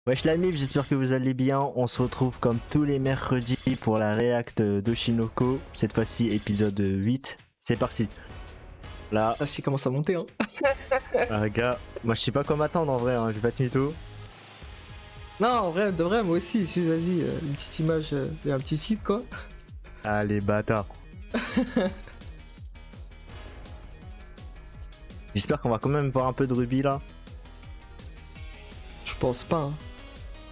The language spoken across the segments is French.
Wesh la mif, j'espère que vous allez bien. On se retrouve comme tous les mercredis pour la réact d'Oshinoko. Cette fois-ci épisode 8. C'est parti. Là, Ah, s'il commence à monter, hein. gars, moi je sais pas quoi m'attendre en vrai, hein. Je vais pas te mytho. Non, en vrai, de vrai, moi aussi. Vas-y, une petite image, un petit titre, quoi. Ah les bâtards. J'espère qu'on va quand même voir un peu de Ruby là. Je pense pas, hein.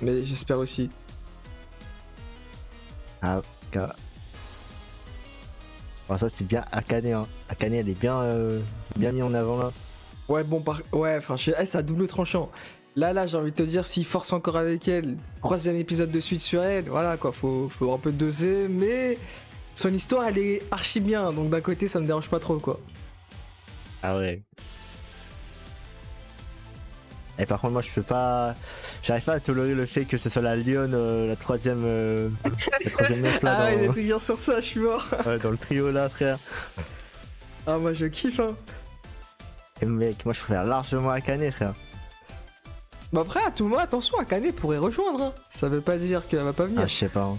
Mais j'espère aussi. Ah, gars. Bon, ça c'est bien Akane, hein. Akane elle est bien, bien mis en avant là. Ouais, bon, ouais, enfin, c'est à double tranchant. Là, j'ai envie de te dire, s'il force encore avec elle, troisième épisode de suite sur elle, voilà, quoi, faut un peu doser, mais son histoire, elle est archi bien, donc d'un côté, ça me dérange pas trop, quoi. Ah ouais. Et par contre moi je peux pas, j'arrive pas à tolérer le fait que ce soit la lionne, la troisième meuf là Ah, dans... il est toujours sur ça, je suis mort. Ouais, dans le trio là frère. Ah, moi, je kiffe, hein. Et mec, moi je préfère largement Akane frère. Bah après, à tout moment, attention, Akane pourrait rejoindre, hein. Ça veut pas dire qu'elle va pas venir. Ah je sais pas. Hein.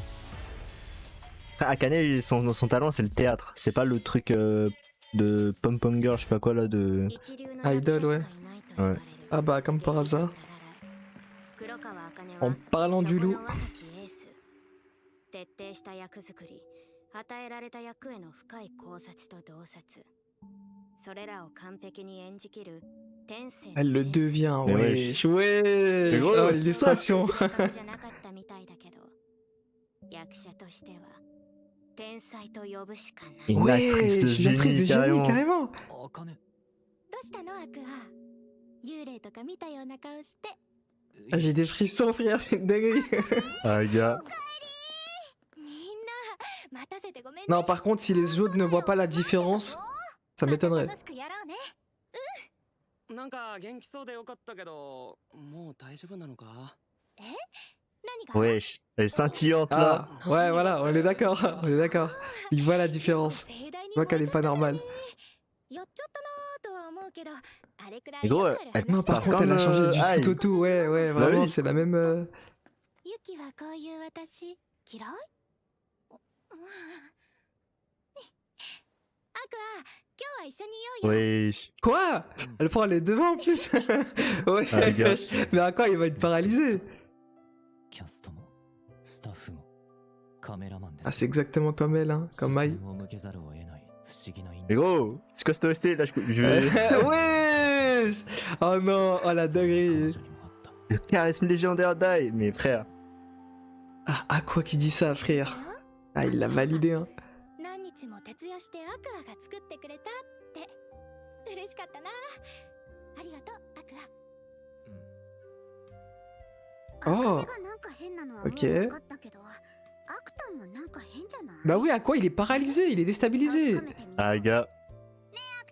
Frère, Akane son talent c'est le théâtre, c'est pas le truc de pom-pom girl je sais pas quoi là de... Idol, ouais. Ouais. Ah bah, comme par hasard. En parlant du loup. 徹底した役作り、与えられた役への深い考察と洞察、それらを完璧に演じきる天性。 Elle le devient, Mais wesh, wesh. gros, Oh, l'illustration. じゃなかったみたいだけど、役者としては天才と呼ぶしかない。 Une actrice de Une actrice de génie génie, carrément. carrément. どうしたのアクア？幽霊とか見たような顔して。 Ah, j'ai des frissons, frère, c'est une dinguerie. Ah gars. Non, par contre, si les autres ne voient pas la différence, ça m'étonnerait. なんか元気そうでよかったけど、もう大丈夫なのか？ Wesh, elle est scintillante là. Ah, ouais, voilà, on est d'accord, on est d'accord. Il voit la différence. Il voit qu'elle est pas normale. Et gros, elle Non, par contre, elle a changé du tout au tout, ouais, ouais, Bah vraiment, oui. c'est la même... Wesh. Quoi? Elle prend les devants en plus. Ouais, Ah, gars. mais à quoi il va être paralysé? キャストもスタッフもカメラマンで Ah, す。 c'est exactement comme elle, hein, comme Mai. 視線を向けざるを得ない不思議な因 Mais gros, c'est quoi cette OST là je vais... Wesh! Oh non, oh la 彼 dinguerie. 女にもあった。 Le charisme légendaire d'Ai, mais frère. Ah, à quoi qui dit ça, frère? Ah, il l'a validé, hein. 何日も徹夜してアクアが作ってくれたって嬉しかったな。ありがとうアクア。 Oh, がなんか変なのは ok. もう分かったけど、アクタンもなんか変じゃない？ Bah oui, à quoi? Il est paralysé, il est déstabilisé. Ah gars.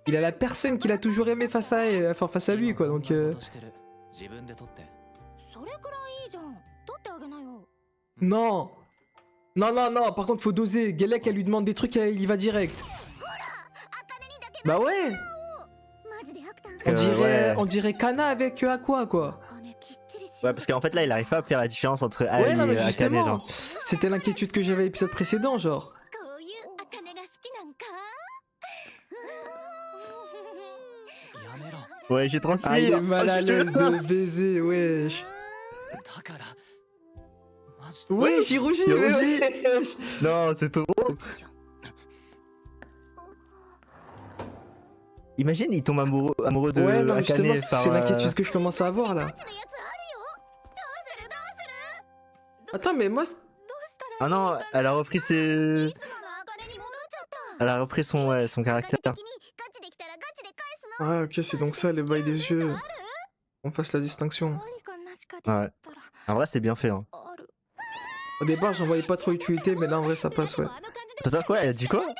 Il a la personne qu'il a toujours aimé face à elle, enfin face à lui, quoi, donc... こんなことしてる。自分で撮って。それくらいいいじゃん。取ってあげなよ。 Non! Non, non, non, par contre, faut doser. Gelek, elle lui demande des trucs, il y va direct. Bah ouais! マジでアクタン Ouais. On dirait Kana avec Aqua, quoi. 金きっちりし Ouais, parce qu'en fait là il arrive pas à faire la différence entre Ai Ouais, non, mais et Akane justement. genre. C'était l'inquiétude que j'avais à l'épisode précédent, genre. こういうアカネが好きなんか？やめろ。 Ouais, j'ai transmis. Ah, il est Oh, mal à je te l'aise jure. de baiser, wesh. だからマジで。 Ouais, j'y rougis, il mais rougit. wesh. Non, c'est trop. Imagine, il tombe amoureux de Ouais, non, mais Akane justement, par... c'est l'inquiétude que je commence à avoir, là. ガチのやつあるよ。どうするどうする？ Attends, mais moi... どうしたら Ah non, elle a repris ses... いつものアカネに戻っちゃった。 Elle a repris son, ouais, son caractère. ガチできたらガチで返すの。 Ah, ok, c'est donc ça, les bails des yeux. On fasse la distinction. ありかなしかでやったら En vrai, c'est bien fait, hein. ある。 Au départ, j'en voyais pas trop utilité, mais là, en vrai, ça passe, ouais. あの感じで Attends, quoi? Elle a dit quoi? マジ？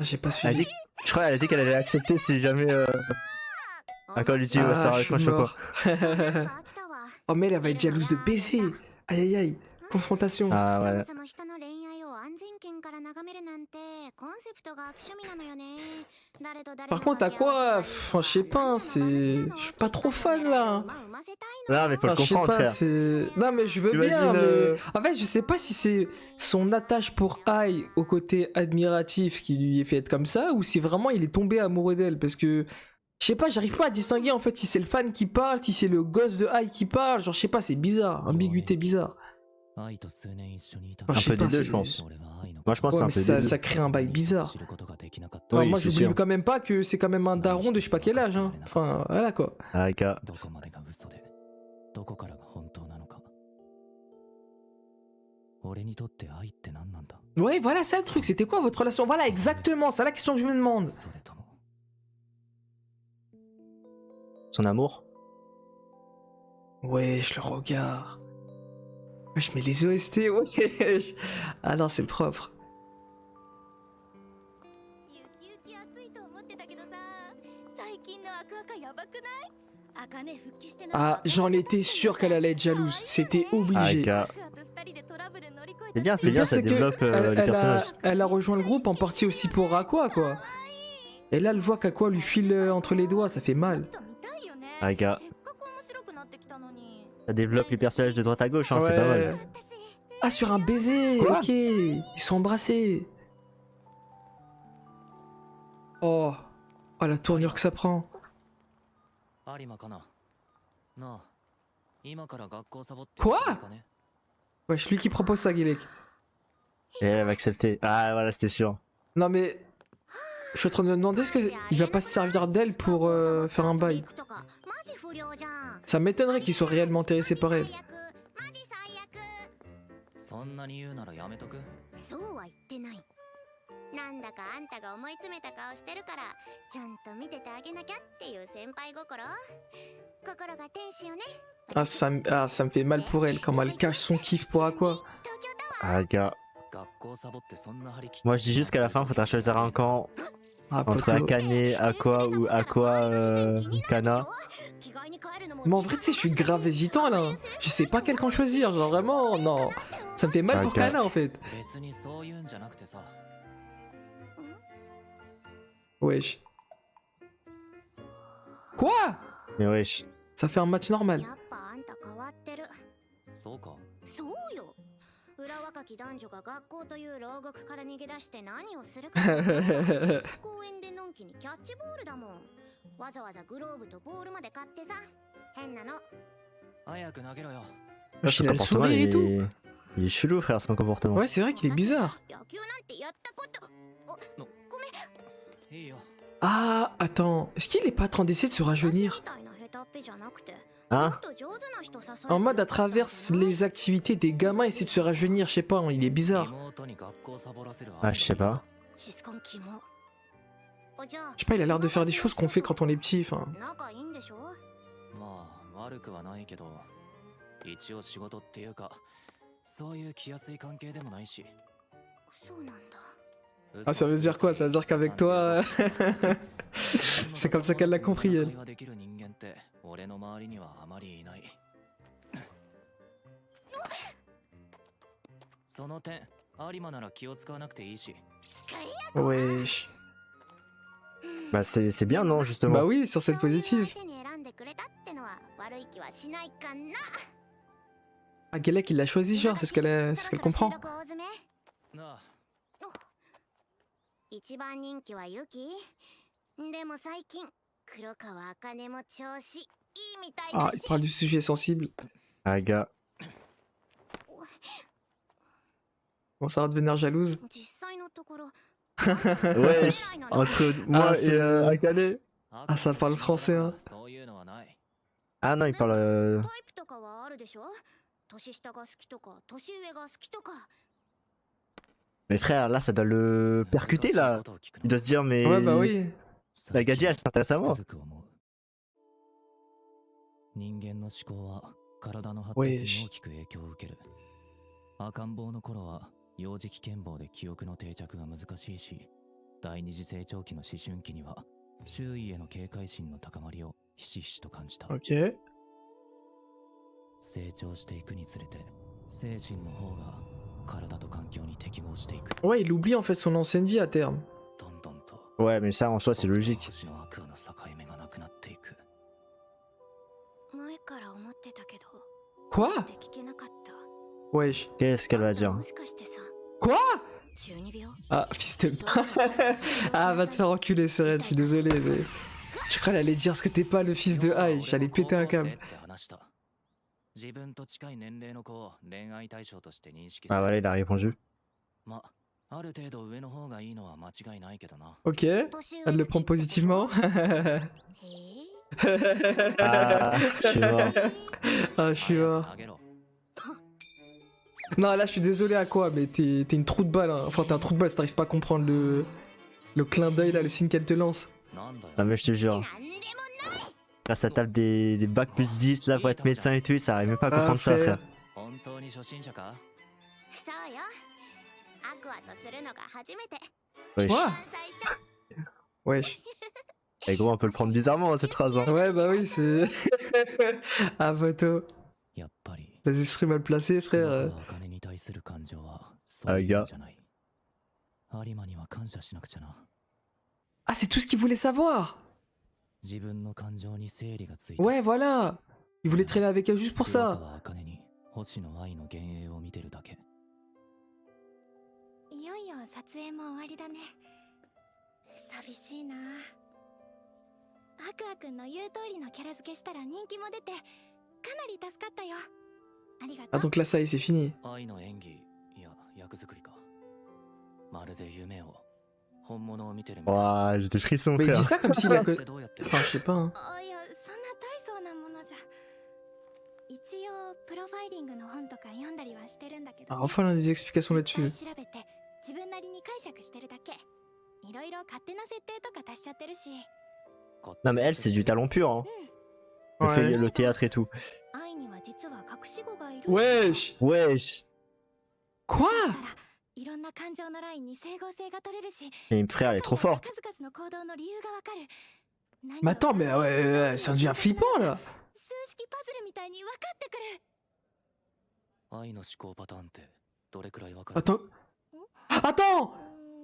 Ah, j'ai pas Elle a suivi. dit... Je crois qu'elle a dit qu'elle allait accepter si jamais... Un Call of Duty va Ah, sortir, je suis je sais pas. mort. Oh, mais elle va être jalouse de baiser. Aïe, aïe, aïe. Confrontation. Ah ouais. そもそも人の恋愛を安全圏から眺めるなんてコンセプトが Par contre, à quoi? Enfin, je sais pas, hein, c'est. Je suis pas trop fan là. Non, mais faut le Enfin, je sais comprendre, pas, frère. c'est. Non, mais je veux T'imagines, bien, mais. En fait, je sais pas si c'est son attache pour Ai au côté admiratif qui lui est fait être comme ça, ou si vraiment il est tombé amoureux d'elle. Parce que. Je sais pas, j'arrive pas à distinguer en fait si c'est le fan qui parle, si c'est le gosse de Ai qui parle. Genre, je sais pas, c'est bizarre. Ambiguïté bizarre. 愛と数年一緒にいた Enfin, je sais peu des pas, deux, c'est- je pense. 俺は愛の Moi, je pense que Ouais, c'est mais un peu des deux. ça crée un bail bizarre. 知ることができなかった Enfin, Oui, moi, c'est j'oublie sûr. quand même pas que c'est quand même un daron de je sais pas quel âge. Hein. Enfin, voilà quoi. Arika. どこまでが嘘でどこからが本当なのか俺にとって愛って何なんだ Ouais, voilà, ça le truc. C'était quoi votre relation? Voilà, exactement. C'est la question que je me demande. それとも Son amour. Wesh, le regard. Wesh, mais les OST, wesh. Ah non, c'est propre. Ah, j'en étais sûr qu'elle allait être jalouse. C'était obligé. Arika. C'est bien, Le pire, ça c'est que développe elle, les personnages. elle a rejoint le groupe en partie aussi pour Aqua, quoi. Et là, elle voit qu'Aqua lui file entre les doigts, ça fait mal. Arika. Ça développe les personnages de droite à gauche, hein, c'est pas Ouais. mal. Ah, sur un baiser, Quoi? ok. Ils sont embrassés. Oh. Oh, la tournure que ça prend. 有馬かななあ今から学校サボって Quoi いいかね Wesh, lui qui propose ça, Guilek. Et elle va accepter. Ah, voilà, c'était sûr. Non, mais. Je suis en train de me demander est-ce qu'il va pas se servir d'elle pour faire un bail. Ça m'étonnerait qu'il soit réellement intéressé par elle. そんなに言うならやめとくそうは言ってない。なんだかあんたが思い詰めた顔してるからちゃんと見ててあげなきゃっていう先輩心。心が天使よね。 Ça me fait mal pour elle, comment elle cache son kiff pour Aqua. Arika. 学校サボってそんな張り切って Moi, je dis juste qu'à la fin, faudra choisir un camp Ah, entre poteau. Akane, Aqua ou Aqua, Kana. Mais en vrai, tu sais, je suis grave hésitant là. Je sais pas quel camp choisir, genre vraiment, non. Ça me fait mal pour Ok. Kana en fait. 別にそういうんじゃなくてさ Wesh. Quoi? Mais wesh. Ça fait un match normal. やっぱあんた変わってる。そうかそうよ。裏若き男女が学校という牢獄から逃げ出して何をするか。公園でのんきにキャッチボールだもん。わざわざグローブとボールまで買ってさ。変なの。早く投げろよ Wesh, Son il a le comportement, sourire et il tout. est... il est chelou, frère, son comportement. Ouais, c'est vrai qu'il est bizarre. 野球なんてやったこと。ごめん。いいよ Ah, attends. Est-ce qu'il est pas en train d'essayer de se rajeunir? Hein? En mode à travers les activités des gamins, essayer de se rajeunir, je sais pas, il est bizarre. 妹に学校サボらせる Ah, je sais pas. Je sais pas, il a l'air de faire des choses qu'on fait quand on est petit, enfin. まあ悪くはないけど一応仕事っていうかそういう気安い関係でもないし Ah, ça veut dire quoi? Ça veut dire qu'avec toi, c'est comme ça qu'elle l'a compris, elle. 会話できる人間って俺の周りにはあまりいないその点有馬なら気を使わなくていいし Wesh. Bah, c'est bien, non, justement. Bah oui, sur cette positive. Ah, Galek, il l'a choisi, genre, c'est ce qu'elle comprend. なあ一番人気はユキでも最近黒川茜も調子いいみたい Ah, だ il し parle du sujet sensible. Ah, gars. Bon, ça va devenir jalouse. 実際のところ Wesh, entre moi c'est, et Akane. Ah, ça parle français, hein. そういうのはない Ah non, il parle... タイプとかはあるでしょ年下が好きとか年上が好きとか Mais frère, là, ça doit le percuter, là. Il doit se dire, mais... Ouais, bah oui. La Gadji, elle s'intéresse à moi. 人間の思考は体の発達に大きく影響を受ける赤ん坊の頃は幼児期健忘で記憶の定着が難しいし第二次成長期の思春期には周囲への警戒心の高まりをひしひしと感じた Ok. 成長していくにつれて精神の方が体と環境に適合していく Ouais, il oublie en fait son ancienne vie à terme. どんどん Ouais, mais ça en soi c'est logique. 星の悪の境目がなくなっていく。前から思ってたけど Quoi って聞けなかった Wesh. Qu'est-ce qu'elle va あんた dire? もしかしてさ Quoi 12秒 Ah, fils de... そういうの Ah, va te faire enculer, Seren, je suis désolé, mais... Je crois qu'elle allait dire ce que t'es pas le fils de Aïe, j'allais péter un câble. 自分と近い年齢の子を恋愛対象として認識す Ah る。 voilà, il a répondu. まあ、ある程度上の方がいいのは間違いないけどな。 Ok, elle le prend positivement. へえ Ah, je suis mort. Ah, je suis mort. あげろ。 Non, là, je suis désolé à quoi, mais t'es une trou de balle. Hein. Enfin, t'es un trou de balle si t'arrives pas à comprendre le clin d'œil, là, le signe qu'elle te lance. なんだよ。 Non mais je te jure, なんでもない là ça tape des bacs plus 10 là pour être médecin et tout, ça arrive même pas à comprendre ça frère. frère. 本当に初心者か？そうよアクアとするのが初めて Wesh. わ 一番最初 Wesh. Et gros on peut le prendre bizarrement hein, cette phrase hein. Ouais, bah oui, c'est... ah, photo. やっぱり。 Vas-y, je serais mal placé, 黒 frère. 川茜に対する感情はそういうのじゃない。有馬には感謝しなくちゃな。 Ah, c'est tout ce qu'il voulait savoir. 自分の感情に整理がついた。 Ouais, voilà. Il voulait traîner avec elle juste pour 黒 ça. 川茜に星野愛の幻影を見てるだけ。いよいよ撮影も終わりだね寂しいなアクアくんの言う通りのキャラ付けしたら人気も出てかなり助かったよありがと Ah, う donc là, ça y est, c'est fini. 愛の演技、いや役作りか。まるで夢を本物を見てるみたい。 Ouah, j'ai des frissons Mais il frère. dit ça comme s'il a... ってどうやってる？ Enfin, je sais pas. Hein. あいやそんな大層なものじゃ一応プロファイリングの本とか読んだりはしてるんだけど、 Ah, ね、 enfin, on a des explications いっぱい là-dessus. 調べて自分なりに解釈してるだけいろいろ勝手な設定とか足しちゃってるし Non mais elle c'est du talent pur hein. う Elle fait Ouais. le théâtre et tout. ん愛には実は隠し子がいる Wesh. Wesh. Quoi? だからいろんな感情のラインに整合性が取れるし Mais frère elle est trop forte. 数々の行動の理由がわかる Mais attends, mais ouais, ça devient flippant, là. 数式パズルみたいに分かってくる愛の思考パターンってどれくらいわかる？ Attends. Attends!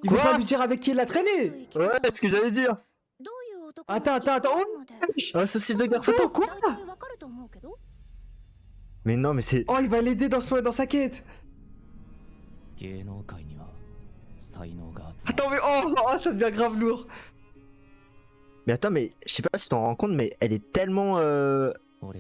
Il veut Quoi? pas lui dire avec qui il l'a traîné! Ouais, c'est ce que j'allais dire. Attends, attends, attends. Un saucisse de garçon. Attends, quoi? 分かると思うけど Mais non mais c'est... Oh, il va l'aider dans sa quête! 芸能界には才能が集まる。 Attends, mais oh, ça devient grave lourd! Mais attends mais je sais pas si tu t'en rends compte mais elle est tellement... Elle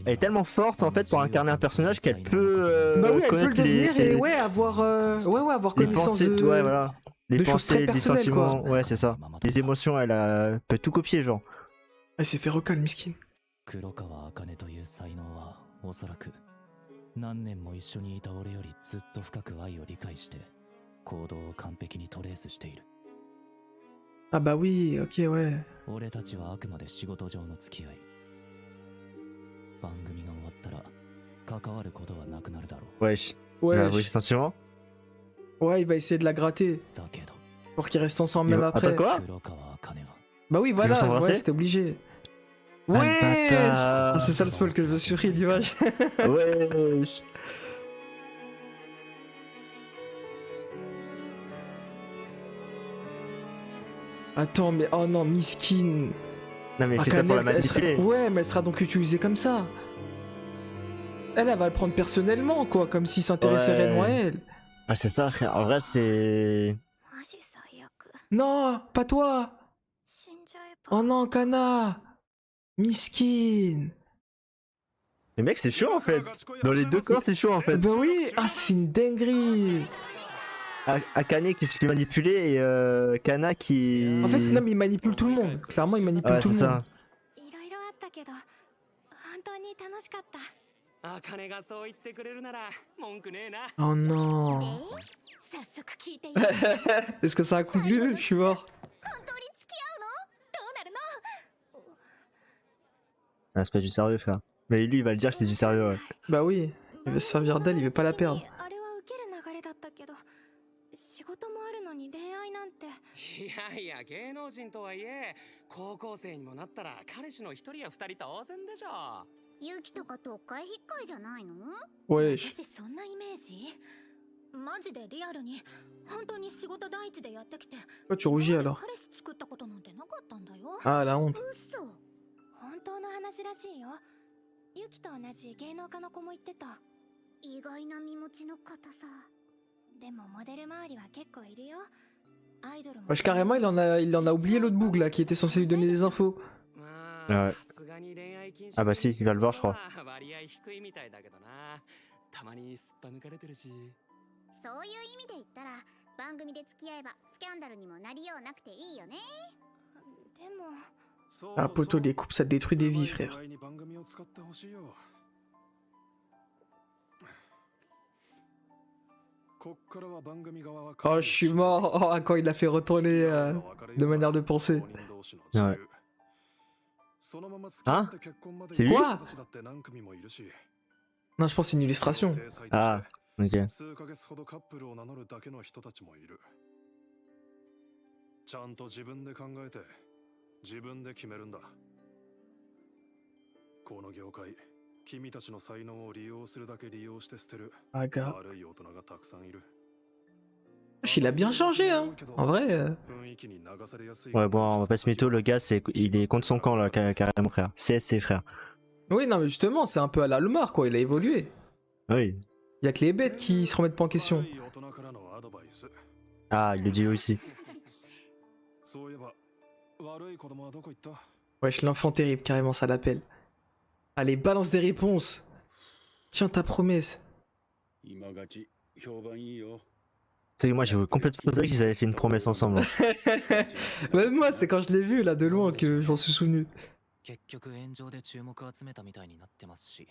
est tellement forte en fait pour incarner un personnage qu'elle peut Bah oui, elle peut le connaître devenir et ouais, avoir, avoir les connaissance pensées, de... ouais voilà, les de choses très pensées, les personnelles, quoi. sentiments, ouais c'est ça. Les émotions, elle peut tout copier genre. Elle s'est fait recal, miskin. 黒川茜という才能はおそらく何年も一緒にいた俺よりずっと深く愛を理解して行動を完璧にトレースしている。 Ah bah oui, ok, ouais. 俺たちはあくまで仕事上の付き合い。番組が終わったら関わることはなくなるだろう。 Wesh. Ouais, Elle a avoué ses sentiments. ouais, il va essayer de la gratter だけど pour qu'ils restent ensemble même après. Attends quoi? 黒川茜は Bah oui, voilà, s'embrasser ouais, c'était obligé. Ah, le Ouais! bâtard. Ah, c'est ça le spoil que je me suis ri d'image. Wesh. Attends, mais oh non, miskin. Non mais il fait ça pour la Akane, elle sera- manipuler. Ouais, mais elle sera donc utilisée comme ça. Elle va le prendre personnellement, quoi, comme s'il s'intéressait Ouais. réellement à elle. Ah c'est ça frère, en vrai c'est... マジ最悪 Non, pas toi. 死んじゃえば Oh non, Kana. Miskin. Le mec c'est chaud en fait. Dans les deux corps c'est chaud en fait. Bah oui, ah, c'est une dinguerie. Akane qui se fait manipuler et Kana qui... En fait, non, mais il manipule tout le monde. Clairement, il manipule Ouais tout c'est le monde. ça. いろいろあったけど本当に楽しかった茜がそう言ってくれるなら文句ねえな。 Oh non. 早速聞いていい本当に付き合 Est-ce que ça a conclu? Je suis mort. うのどうなるの Ah c'est pas du sérieux frère. Mais lui il va le dire que c'est du sérieux ouais. Bah oui, il veut se servir d'elle, il veut pas la perdre. あれは受ける流れだったけど仕事もあるのに恋愛なんていやいや芸能人とはいえ高校生にもなったら彼氏の一人や二人当然でしょ。勇気とかとっかえ引っかいじゃないの Wesh. 私そんなイメージマジでリアルに本当に仕事第一でやってきて Pourquoi tu rougis 今まで alors? 彼氏作ったことなんてなかったんだよ。 Ah, la honte. 嘘。本当の話らしいよ。ユキと同じ芸能科の子も言ってた。意外な身持ちの方さ。でもモデル周りは結構いるよ。アイドルも Wesh, carrément, il en a oublié l'autre boug là qui était censé lui donner des infos. まあ Ouais. さすがに恋愛禁止 Ah bah si, il va le voir, je crois. 割合低いみたいだけどな。たまにすっぱ抜かれてるし。そういう意味で言ったら番組で付き合えばスキャンダルにもなりようなくていいよね。でも Ah, poto, les coupes, ça détruit des vies, frère. Oh, je suis mort. Oh, quand il l'a fait retourner de manière de penser. Ouais. Hein? C'est lui? Quoi? Non, je pense que c'est une illustration. Ah, ok. ちゃんと自分で考えて自分で決めるんだ。この業界、君たちの才能を利用するだけ利用して捨てる Ah, gars. 悪い大人がたくさんいる。 Il a bien changé, hein. En vrai. 雰囲気に流されやすい Ouais, bon, on va pas se mytho, le gars, il est contre son camp là, carrément, frère. CSC, frère. Oui, non, mais justement, c'est un peu à la Lomar, quoi. Il a évolué. Oui. Il y a que les bêtes qui se remettent pas en question. 悪い大人からのアドバイス。 Ah, il le dit aussi. そういえば悪い子供はどこ行った？ Wesh, l'enfant terrible, carrément, ça l'appelle. Allez, balance des réponses. Tiens ta promesse. 今勝ち評判いいよ。 C'est que moi, j'ai complètement zappé qu'ils avaient fait une promesse ensemble. Hein. Même moi, c'est quand je l'ai vu là de loin que j'en suis souvenu. 結局炎上で注目を集めたみたいになってますし。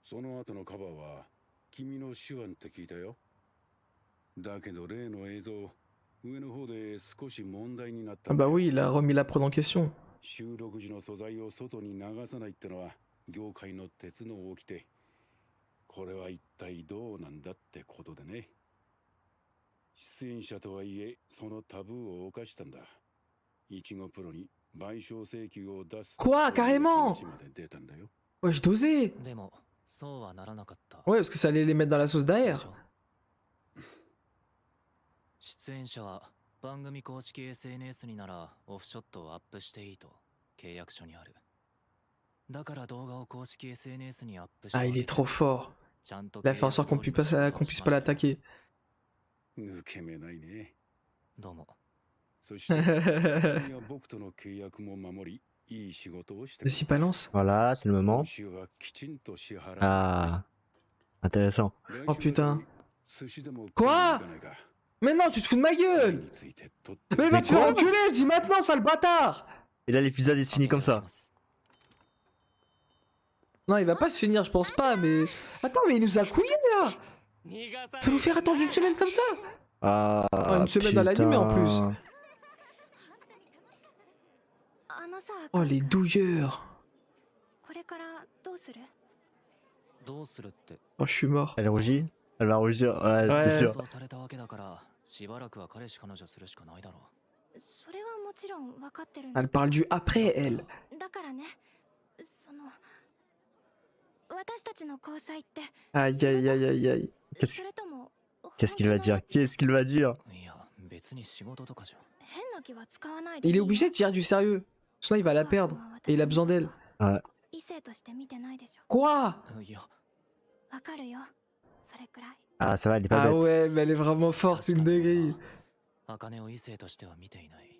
その後のカバーは君の手腕って聞いたよ。だけど例の映像上の方で少し問題になった。 Ah bah oui, il a remis la prod en question. 収録時の素材を外に流さないってのは業界の鉄の掟。これは一体どうなんだってことでね。出演者とはいえそのタブーを犯したんだ。いちごプロに賠償請求を出す。 Quoi, carrément? 話まで出たんだよ。 Wesh, dosé. でも、そうはならなかった。 Ouais, parce que ça allait les mettre dans la sauce derrière. 出演者は番組公式 SNS にならオフショットをアップしていいと契約書にある。だから動画を公式 SNS にアップして Ah, il est trop fort. ちゃんと Il a fait en sorte qu'on puisse pas l'attaquer. 抜け目ないね。どうも。そして君は僕との契約も守り、いい仕事をしてくれ Vas-y, balance. Voilà, c'est le moment. 報酬はきちんと支払う。 Ah, intéressant. Oh putain. 寿司でも Quoi? 食いに行かないか。 Mais non, tu te fous de ma 愛 gueule. についてとって Mais va te faire enculer, dis maintenant, sale bâtard. Et là, l'épisode il se finit comme ça. Non, il va pas se finir, je pense pas, mais... Attends, mais il nous a couillés, là. Faut nous faire attendre une semaine comme ça. Ah, une semaine dans l'anime, en plus. あのさ、 Oh, les douilleurs. これからどうする？どうするって。 Oh, je suis mort. Elle rougit. Elle va rougir. Ouais, Ouais. c'était sûr. そうされたわけだからしばらくは彼氏彼女するしかないだろそれはもちろん分かってるん Elle parle du après, elle. だからね、その私たちの交際って Aïe, aïe, aïe, aïe, aïe. それとも Qu'est-ce qu'il va dire? Qu'est-ce qu'il va dire? う。いや、別に仕事とかじゃ。変な気は使わないで Il est obligé de tirer du sérieux. Sinon, il va la perdre. Et il a besoin d'elle. 異性として見てないでしょ。 Quoi? いや、わかるよ。それくらい。 Ah, ça va, elle est pas Ah bête. ouais, mais elle est vraiment forte, c'est une dinguerie. 茜を異性としては見ていない。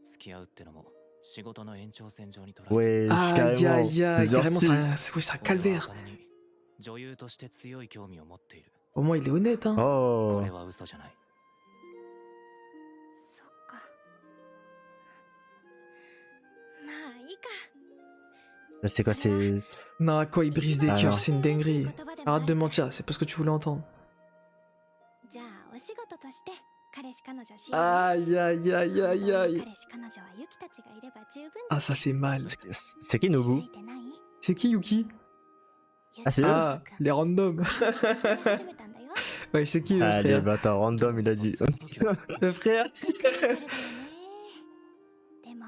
付き合うってのも仕事の延長線上に捉えて。 Ouais, Aïe, carrément. aïe, aïe. Plusieurs Carrément, signes. c'est un calvaire. 茜に女優として強い興味を持っている。 Au moins, il est honnête, hein. こ Oh. れは嘘じゃない。そっか。まあいいか。 Là, c'est quoi? C'est. Non, quoi, il brise des Ah, cœurs, non. c'est une dinguerie. Arrête de mentir, c'est pas ce que tu voulais entendre. じゃあお仕事として彼氏彼女しよう。 Aïe, aïe, aïe, aïe, aïe. 彼氏彼女はユキたちがいれば十分。 Ah, ça fait mal. C'est qui Nobu? 気づいてない？ C'est qui, Yuki? Ah, c'est eux? Ah, les randoms. 始めたんだよ。 Ouais, c'est qui, le Ah, les frère? bâtards random, il a dit. Le frère? それだよね。でも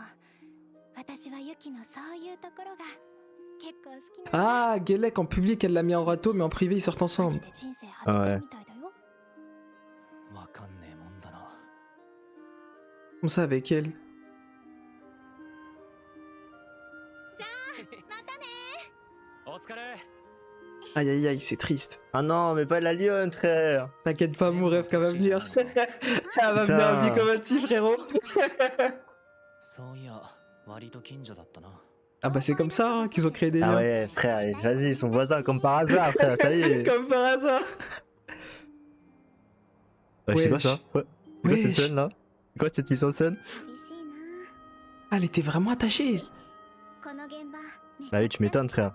私はユキのそういうところが結構好きなの。 Ah, Gelek, en public, elle l'a mis en râteau, mais en privé, ils sortent マジ ensemble. で人生初恋みたいだよ。Comme ça avec elle. またね。お疲れ。 Aïe aïe aïe, c'est triste. Ah non, mais pas la lionne, frère. T'inquiète pas, mon rêve, qu'elle va venir. Elle va venir en vie comme un petit frérot. そういや割と近所だったな。 Ah bah c'est comme ça hein, qu'ils ont créé des Ah liens. ouais, frère, vas-y, ils sont voisins comme par hasard, frère, ça y est. Comme par hasard. Ouais, je sais pas Wesh. ça. Ouais. C'est quoi cette Wesh. scène là? C'est quoi cette mise en scène? 寂しいな。 Ah, elle était vraiment attachée. この現場。 Bah oui, tu m'étonnes, frère.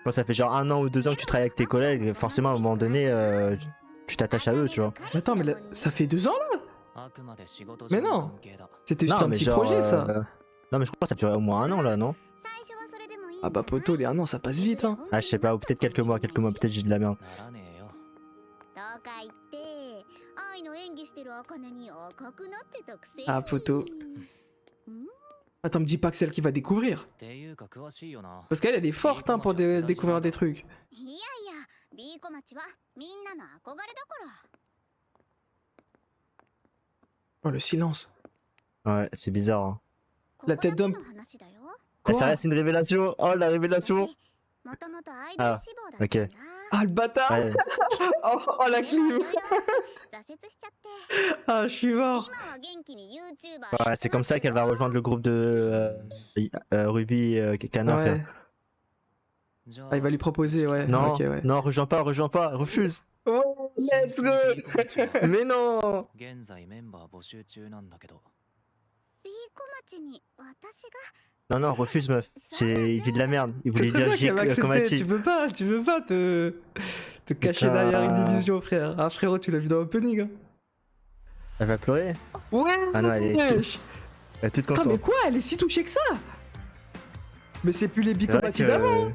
Quand ça fait genre 1 an ou 2 ans que tu travailles avec tes collègues, forcément à un moment donné, tu t'attaches à eux, tu vois. Mais attends, mais là, ça fait 2 ans là? あくまで仕事 Mais 上の non. 関係だ。 C'était juste Non, un mais petit genre, projet ça. Non, mais je crois que ça durait au moins 1 an là, non? 最初はそれでもいいんじゃ Ah ない bah poto, les 1 an ça passe vite hein. Ah, je sais pas, ou peut-être quelques mois, peut-être j'ai de la merde. ならねえよ。とか言って愛の演技してる茜に赤くなってたくせに。 Ah poto. Attends, me dis pas que c'est elle qui va découvrir. っていうか詳しいよな。 Parce qu'elle elle est forte hein, pour découvrir des trucs. いやいや、ビーコ町はみんなの憧れだから。 Oh le silence. Ouais, c'est bizarre. Hein. La tête d'homme. ここだけの話だよ。 Ah, ça Quoi? reste une révélation. Oh, la révélation. 私もともとアイドル志望だったんだ。 Ah le bâtard. Ouais. Oh la でも clim. いろいろ挫折しちゃって。 Ah je suis mort. 今は元気に YouTuber Ouais, c'est comme ça qu'elle va rejoindre le groupe de Ruby Canard, Ouais. frère. じゃ Ah, il va lui proposer, ouais. Non, Ok, ouais. non, rejoins pas, refuse. Oh, let's go. Mais non. 現在メンバー募集中なんだけど。ビーコ町に私が Non, non, refuse, meuf. Il dit de la merde. Il C'est voulait très dire bien J qu'elle va comme accepter. Tu Ati. peux pas te cacher Putain. derrière une division, frère. Ah frérot, tu l'as vu dans l'opening. Hein. Elle va pleurer. Ouais. Ah non, elle est wesh. Elle est toute Putain, mais contente. quoi? Elle est si touchée que ça? Mais c'est plus les C'est vrai bicomati que- d'avant.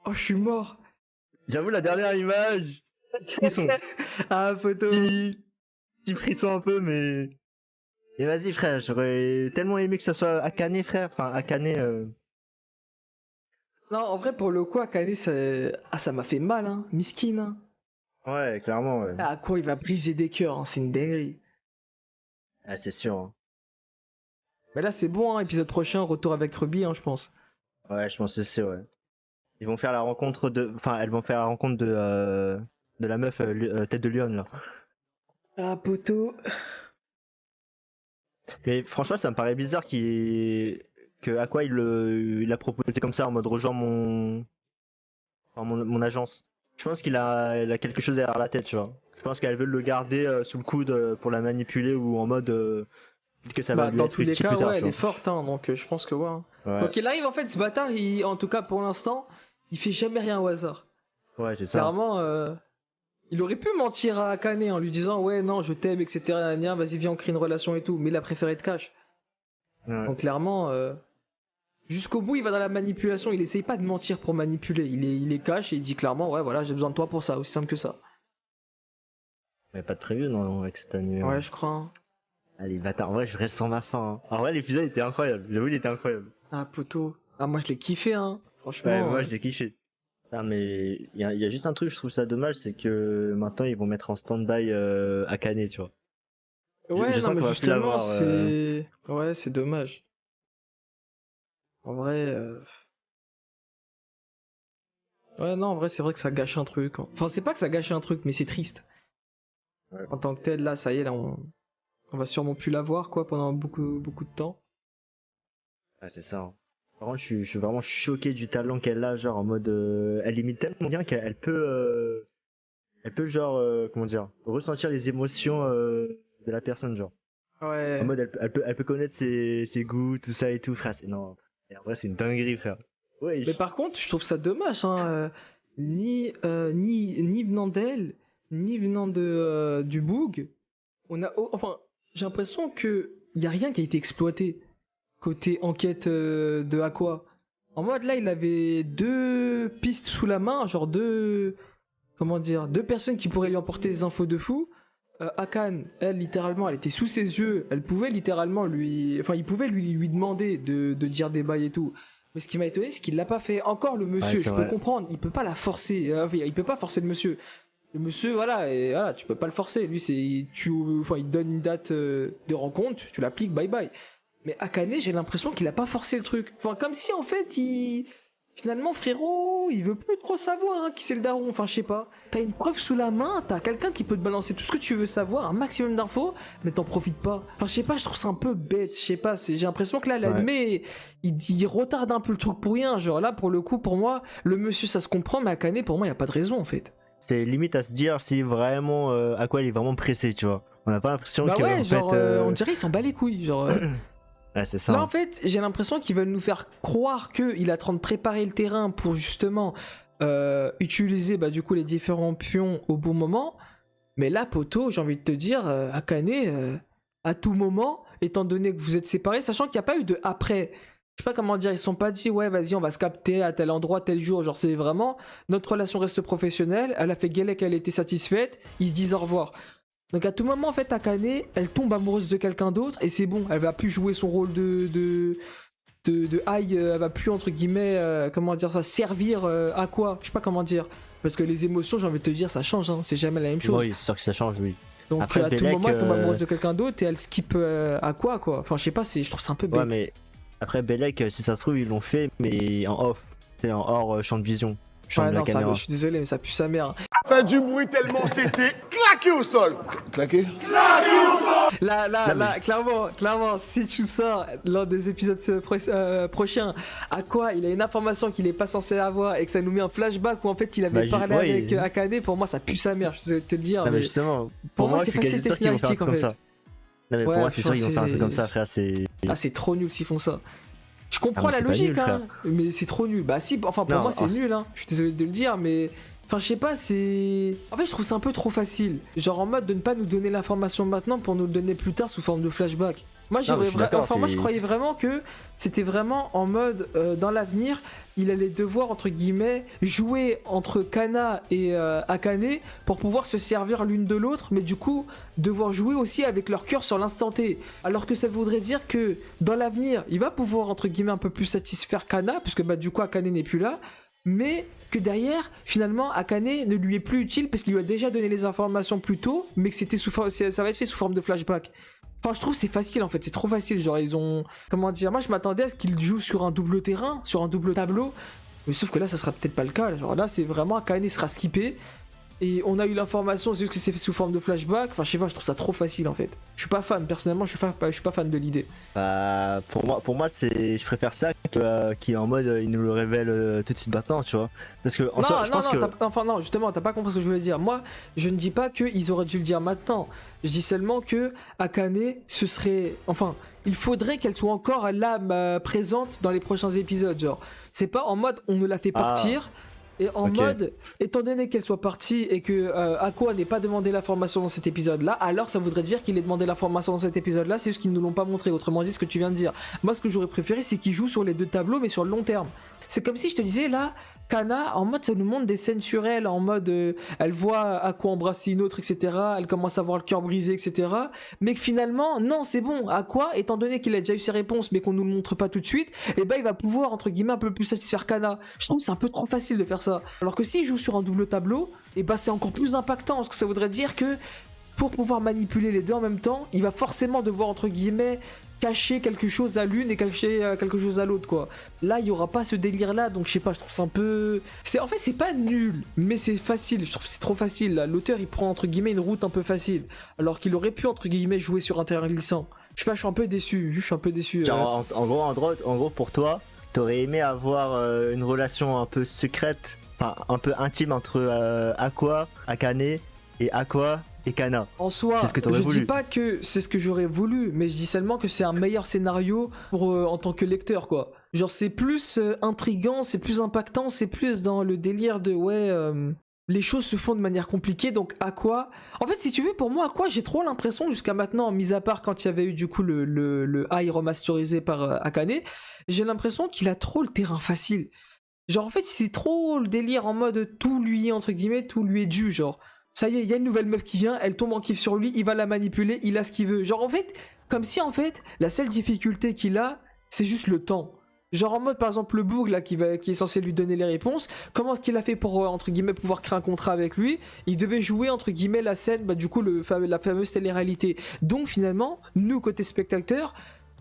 Oh, je suis mort. J'avoue, la dernière image. Frisson. Ah, photo. Petit frisson un peu, mais. Et vas-y, frère, j'aurais tellement aimé que ça soit Akane, frère. Enfin, Akane. Non, en vrai, pour le coup, Akane, ça m'a fait mal, hein. Miskine. Hein. Ouais, clairement, ouais. Ah, quoi, il va briser des cœurs, hein. C'est une dinguerie. Ah, c'est sûr. Hein. Mais là, c'est bon, hein. Épisode prochain, retour avec Ruby, hein, je pense. Ouais, je pense que c'est sûr, ouais. Ils vont faire la rencontre de. Enfin, elles vont faire la rencontre de la meuf tête de lion, là. Ah, poteau. Mais franchement, ça me paraît bizarre que Aqua il l'a proposé comme ça en mode rejoins mon agence. Je pense il a quelque chose derrière la tête, tu vois. Je pense qu'elle veut le garder sous le coude pour la manipuler ou en mode que ça va Bah, lui dans être tous les utile cas, plus tard, ouais, tu elle est vois. forte, hein. Donc, je pense que, ouais. Hein. Ouais, Donc, il arrive, en fait, ce bâtard, en tout cas, pour l'instant, il fait jamais rien au hasard. ouais, c'est ça. Clairement, il aurait pu mentir à Akane en lui disant ouais non je t'aime etc. Vas-y viens on crée une relation et tout, mais il a préféré être cash. Ouais. Donc clairement jusqu'au bout il va dans la manipulation, il essaye pas de mentir pour manipuler, il est cash et il dit clairement ouais voilà j'ai besoin de toi pour ça, aussi simple que ça. Mais pas de prévu non avec cet anime. Ouais je crois. Hein. Allez bâtard, en vrai je reste sans ma fin. Hein. En vrai l'épisode était incroyable, j'avoue il était incroyable. Ah poteau, ah moi je l'ai kiffé hein, franchement. Ouais, moi j'ai kiffé. Ah, mais il y a juste un truc, je trouve ça dommage, c'est que maintenant ils vont mettre en stand-by Akane, tu vois. Ouais je non sens qu'on mais va plus justement l'avoir, c'est... Ouais c'est dommage. En vrai... Ouais non en vrai c'est vrai que ça gâche un truc. Enfin c'est pas que ça gâche un truc mais c'est triste. Ouais. En tant que tel là ça y est là on va sûrement plus la voir quoi pendant beaucoup de temps. Ah, c'est ça. Hein. Par contre, je suis vraiment choqué du talent qu'elle a, genre en mode. Elle imite tellement bien qu'elle peut. Elle peut, genre, comment dire, ressentir les émotions de la personne, genre. Ouais. En mode, elle peut connaître ses goûts, tout ça et tout, frère. Non. Et en vrai, c'est une dinguerie, frère. Ouais, Mais par contre je trouve ça dommage hein. Ni venant d'elle, ni venant du Boog, on a... Enfin j'ai l'impression que y a rien qui a été exploité. Côté enquête de Aqua. En mode là, il avait 2 pistes sous la main, genre 2 personnes qui pourraient lui emporter des infos de fou. Akane, elle littéralement, elle était sous ses yeux, elle pouvait littéralement il pouvait lui demander de dire des bails et tout. Mais ce qui m'a étonné, c'est qu'il l'a pas fait. Encore le monsieur, Ouais, je peux vrai. comprendre, il peut pas la forcer, il peut pas forcer le monsieur. Le monsieur, voilà, et voilà, tu peux pas le forcer. Lui, enfin, il te donne une date de rencontre, tu l'appliques, bye bye. Mais Akane, j'ai l'impression qu'il a pas forcé le truc. Enfin, comme si en fait, finalement, frérot, il veut plus trop savoir qui c'est le daron. Enfin, je sais pas. T'as une preuve sous la main, t'as quelqu'un qui peut te balancer tout ce que tu veux savoir, un maximum d'infos, mais t'en profites pas. Enfin, je sais pas, je trouve ça un peu bête. Je sais pas, j'ai l'impression que là, l'anime, il retarde un peu le truc pour rien. Genre là, pour le coup, pour moi, le monsieur, ça se comprend, mais Akane, pour moi, y a pas de raison en fait. C'est limite à se dire si vraiment à quoi il est vraiment pressé, tu vois. On n'a pas l'impression Bah que ouais, en genre, fait, on dirait il s'en bat les couilles. Genre, ouais, c'est ça. là, en fait, j'ai l'impression qu'ils veulent nous faire croire qu'il est en train de préparer le terrain pour justement utiliser du coup les différents pions au bon moment. Mais là, poto, j'ai envie de te dire, Akane, à tout moment, étant donné que vous êtes séparés, sachant qu'il n'y a pas eu de après. Je sais pas comment dire, ils se sont pas dit ouais vas-y on va se capter à tel endroit tel jour, genre c'est vraiment notre relation reste professionnelle, elle a fait Gelek, elle était satisfaite, ils se disent au revoir. Donc à tout moment en fait Akane elle tombe amoureuse de quelqu'un d'autre et c'est bon, elle va plus jouer son rôle de high, elle va plus entre guillemets comment dire ça, servir à quoi, je sais pas comment dire, parce que les émotions j'ai envie de te dire ça change, c'est jamais la même chose. Oui, c'est sûr que ça change, oui. Donc Après, à tout Belek, moment elle tombe amoureuse de quelqu'un d'autre et elle skip à quoi, enfin je sais pas, je trouve ça un peu bête. Ouais, mais après Belek, si ça se trouve, ils l'ont fait, mais en off. C'est en hors champ de vision. Champ de la non, caméra. je suis désolé, mais ça pue sa mère. Fait du bruit tellement c'était claqué au sol. Claqué? Là, clairement, si tu sors lors des épisodes prochains, à quoi il a une information qu'il est pas censé avoir et que ça nous met un flashback où en fait il avait parlé avec Akane, pour moi ça pue sa mère, je vais te le dire. Non, mais justement, pour moi c'est facilité scénaristique en fait. Ça. Non, mais pour moi c'est sûr qu'ils vont faire un truc comme ça, frère. C'est trop nul s'ils font ça. Je comprends la logique, mais c'est trop nul. Bah si, enfin pour moi c'est nul, je suis désolé de le dire, mais... Enfin, je sais pas, En fait, je trouve ça un peu trop facile. Genre en mode de ne pas nous donner l'information maintenant pour nous le donner plus tard sous forme de flashback. Moi, moi, je croyais vraiment que c'était vraiment en mode, dans l'avenir, il allait devoir, entre guillemets, jouer entre Kana et Akane pour pouvoir se servir l'une de l'autre, mais du coup, devoir jouer aussi avec leur cœur sur l'instant T. Alors que ça voudrait dire que, dans l'avenir, il va pouvoir, entre guillemets, un peu plus satisfaire Kana, puisque du coup, Akane n'est plus là, mais que derrière, finalement, Akane ne lui est plus utile parce qu'il lui a déjà donné les informations plus tôt, mais que ça va être fait sous forme de flashback. Enfin, je trouve que c'est facile en fait, c'est trop facile. Genre, ils ont. Comment dire, moi je m'attendais à ce qu'ils jouent sur un double terrain, sur un double tableau, mais sauf que là, ça sera peut-être pas le cas. Genre là, c'est vraiment Akane sera skippé. Et on a eu l'information, c'est juste que c'est fait sous forme de flashback. Enfin, je sais pas, je trouve ça trop facile en fait. Je suis pas fan, personnellement, je suis pas fan de l'idée. Bah, pour moi, je préfère ça qu'il est en mode, il nous le révèle tout de suite maintenant, tu vois. Parce que en soi, je pense que... non, justement, t'as pas compris ce que je voulais dire. Moi, je ne dis pas qu'ils auraient dû le dire maintenant. Je dis seulement que Akane, ce serait, enfin, il faudrait qu'elle soit encore là, présente dans les prochains épisodes. Genre, c'est pas en mode on nous la fait partir. Et en mode, étant donné qu'elle soit partie et que Aqua n'ait pas demandé l'information dans cet épisode-là, alors ça voudrait dire qu'il ait demandé l'information dans cet épisode-là, c'est juste qu'ils ne nous l'ont pas montré. Autrement dit, ce que tu viens de dire. Moi, ce que j'aurais préféré, c'est qu'il joue sur les deux tableaux, mais sur le long terme. C'est comme si je te disais, là, Kana, en mode, ça nous montre des scènes sur elle, en mode, elle voit Aqua embrasser une autre, etc. Elle commence à avoir le cœur brisé, etc. Mais que finalement, non, c'est bon. Aqua, étant donné qu'il a déjà eu ses réponses, mais qu'on nous le montre pas tout de suite, et il va pouvoir, entre guillemets, un peu plus satisfaire Kana. Je trouve que c'est un peu trop facile de faire ça. Alors que s'il joue sur un double tableau, c'est encore plus impactant, parce que ça voudrait dire que pour pouvoir manipuler les deux en même temps, il va forcément devoir, entre guillemets, cacher quelque chose à l'une et cacher quelque chose à l'autre, quoi. Là, il y aura pas ce délire là, donc je sais pas, je trouve ça un peu... En fait, c'est pas nul, mais c'est facile, je trouve que c'est trop facile, là. L'auteur, il prend, entre guillemets, une route un peu facile, alors qu'il aurait pu, entre guillemets, jouer sur un terrain glissant. Je sais pas, je suis un peu déçu, Genre, en gros, pour toi, t'aurais aimé avoir une relation un peu secrète, enfin, un peu intime entre Aqua, Akane et Aqua et Kana. En soi, je dis pas que c'est ce que j'aurais voulu, mais je dis seulement que c'est un meilleur scénario pour en tant que lecteur, quoi. Genre c'est plus intriguant, c'est plus impactant, c'est plus dans le délire de les choses se font de manière compliquée, donc Aqua... En fait, si tu veux, pour moi, Aqua, j'ai trop l'impression, jusqu'à maintenant, mis à part quand il y avait eu du coup le high remasterisé par Akane, j'ai l'impression qu'il a trop le terrain facile. Genre en fait, c'est trop le délire en mode tout lui, entre guillemets, tout lui est dû, genre... Ça y est, il y a une nouvelle meuf qui vient, elle tombe en kiff sur lui, il va la manipuler, il a ce qu'il veut. Genre en fait, comme si en fait, la seule difficulté qu'il a, c'est juste le temps. Genre en mode par exemple le Boog là qui est censé lui donner les réponses, comment est-ce qu'il a fait pour entre guillemets pouvoir créer un contrat avec lui? Il devait jouer entre guillemets la scène, bah du coup la fameuse télé-réalité. Donc finalement, nous côté spectateurs,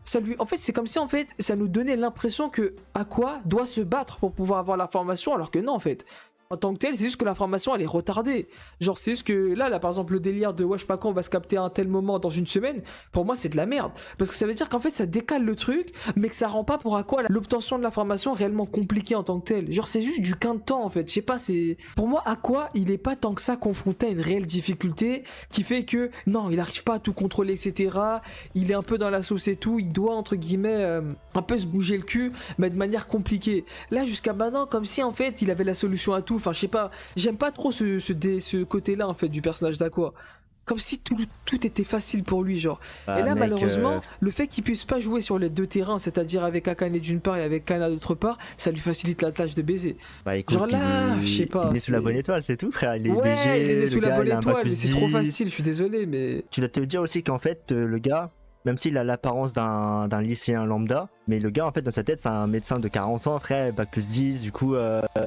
ça lui, en fait c'est comme si en fait ça nous donnait l'impression que Aqua doit se battre pour pouvoir avoir l'information alors que non en fait. En tant que tel, c'est juste que l'information elle est retardée. Genre, c'est juste que là, par exemple, le délire de ouais, je sais pas quand on va se capter à un tel moment dans une semaine, pour moi, c'est de la merde. Parce que ça veut dire qu'en fait, ça décale le truc, mais que ça rend pas pour Aqua l'obtention de l'information réellement compliquée en tant que tel. Genre, c'est juste du gain de temps en fait. Je sais pas, c'est. Pour moi, Aqua, il est pas tant que ça confronté à une réelle difficulté qui fait que non, il arrive pas à tout contrôler, etc. Il est un peu dans la sauce et tout. Il doit, entre guillemets, un peu se bouger le cul, mais de manière compliquée. Là, jusqu'à maintenant, comme si en fait, il avait la solution à tout. Enfin, je sais pas, j'aime pas trop ce côté-là en fait du personnage d'Aqua. Comme si tout était facile pour lui, genre. Bah, et là, mec, malheureusement, le fait qu'il puisse pas jouer sur les deux terrains, c'est-à-dire avec Akane d'une part et avec Kana d'autre part, ça lui facilite la tâche de baiser. Bah écoute, Genre là, je sais pas. il est sous la bonne étoile, c'est tout, frère. Il est Ouais, BG, il est né sous la bonne il a un bac étoile, mais plus c'est trop 10. facile, je suis désolé, mais. Tu dois te dire aussi qu'en fait, le gars, même s'il a l'apparence d'un lycéen lambda, mais le gars, en fait, dans sa tête, c'est un médecin de 40 ans, frère, bac plus 10, du coup,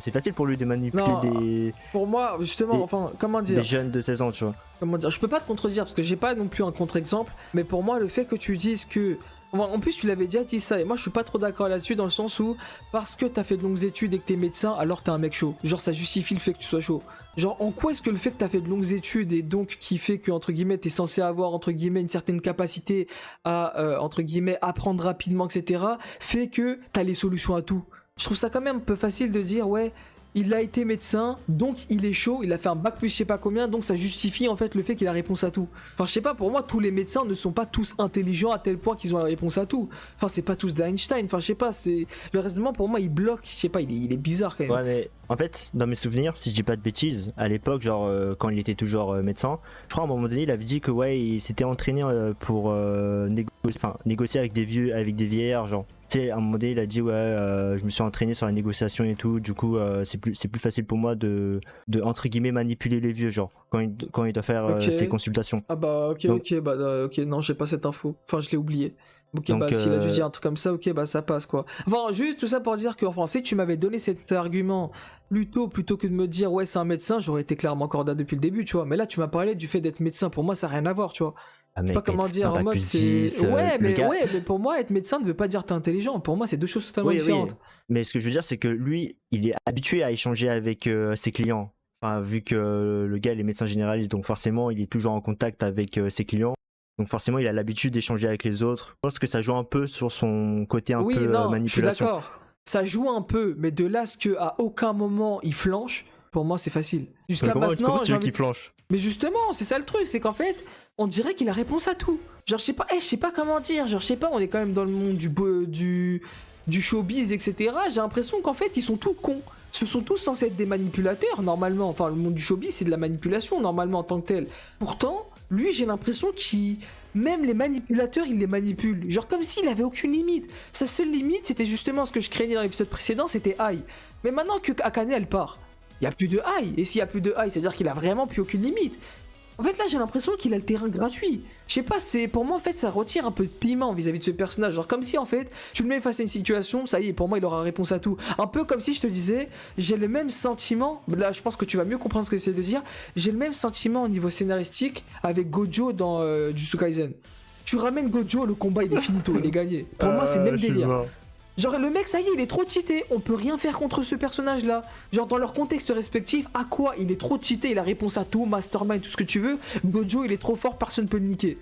c'est facile pour lui de manipuler Non, pour moi, justement, des- enfin, comment dire des jeunes de 16 ans, tu vois. Comment dire, je peux pas te contredire parce que j'ai pas non plus un contre-exemple, mais pour moi, le fait que tu dises que. En plus, tu l'avais déjà dit ça, et moi je suis pas trop d'accord là-dessus dans le sens où, parce que t'as fait de longues études et que t'es médecin, alors t'es un mec chaud. Genre, ça justifie le fait que tu sois chaud. Genre, en quoi est-ce que le fait que t'as fait de longues études et donc qui fait que, entre guillemets, t'es censé avoir, entre guillemets, une certaine capacité à, entre guillemets, apprendre rapidement, etc., fait que t'as les solutions à tout. Je trouve ça quand même un peu facile de dire, ouais. Il a été médecin, donc il est chaud, il a fait un bac plus je sais pas combien, donc ça justifie en fait le fait qu'il a réponse à tout. Enfin je sais pas, pour moi tous les médecins ne sont pas tous intelligents à tel point qu'ils ont la réponse à tout. Enfin c'est pas tous d'Einstein, enfin je sais pas, c'est... Le raisonnement pour moi il bloque, je sais pas, il est bizarre quand même. Ouais, mais en fait, dans mes souvenirs, si je dis pas de bêtises, à l'époque, genre quand il était toujours médecin, je crois à un moment donné, il avait dit que ouais, il s'était entraîné pour négocier avec des vieillards, genre. Tu sais, à un moment donné, il a dit ouais, je me suis entraîné sur la négociation et tout, du coup, c'est plus facile pour moi de entre guillemets manipuler les vieux, genre, quand il doit faire Ok. ses consultations. Ah bah ok, Donc- ok, non j'ai pas cette info, enfin je l'ai oublié. Ok, Donc, bah s'il a dû dire un truc comme ça, ok, bah ça passe quoi. Enfin, juste tout ça pour dire que, enfin, si tu m'avais donné cet argument plutôt que de me dire ouais c'est un médecin, j'aurais été clairement corda depuis le début, tu vois. Mais là tu m'as parlé du fait d'être médecin, pour moi ça n'a rien à voir, tu vois. Ah, Je sais mec, pas comment c'est dire, un en bac mode plus c'est... 10, Ouais, le gars- mais pour moi être médecin ne veut pas dire t'es intelligent, pour moi c'est deux choses totalement Oui, différentes. oui. Mais ce que je veux dire, c'est que lui, il est habitué à échanger avec ses clients. Enfin, vu que le gars il est médecin généraliste, donc forcément il est toujours en contact avec ses clients. Donc forcément il a l'habitude d'échanger avec les autres. Je pense que ça joue un peu sur son côté un Oui, peu non, je suis manipulation. d'accord. Ça joue un peu, mais de là à ce qu'à aucun moment il flanche, pour moi c'est facile. Jusqu'à comment maintenant, tu j'ai veux envie qu'il de- flanche? Mais justement, c'est ça le truc, c'est qu'en fait, on dirait qu'il a réponse à tout. Genre, je sais pas comment dire, genre, je sais pas, on est quand même dans le monde du showbiz, etc. J'ai l'impression qu'en fait, ils sont tous cons. Ce sont tous censés être des manipulateurs, normalement. Enfin, le monde du showbiz, c'est de la manipulation, normalement, en tant que tel. Pourtant, lui, j'ai l'impression qu'il... Même les manipulateurs, il les manipule. Genre comme s'il avait aucune limite. Sa seule limite, c'était justement ce que je craignais dans l'épisode précédent, c'était Ai. Mais maintenant que Akane, elle part, il y a plus de Ai. Et s'il y a plus de Ai, c'est-à-dire qu'il a vraiment plus aucune limite. En fait, là, j'ai l'impression qu'il a le terrain gratuit. Je sais pas, c'est pour moi, en fait, ça retire un peu de piment vis-à-vis de ce personnage. Genre, comme si, en fait, tu le mets face à une situation, ça y est, pour moi, il aura réponse à tout. Un peu comme si je te disais, j'ai le même sentiment. Là, je pense que tu vas mieux comprendre ce que c'est de dire. J'ai le même sentiment au niveau scénaristique avec Gojo dans Jujutsu Kaisen. Tu ramènes Gojo, le combat, il est finito, il est gagné. Pour moi, c'est le même délire. Genre le mec ça y est il est trop cheaté, on peut rien faire contre ce personnage là. Genre dans leur contexte respectif, Aqua il est trop cheaté, il a réponse à tout, Mastermind, tout ce que tu veux. Gojo il est trop fort, personne peut le niquer.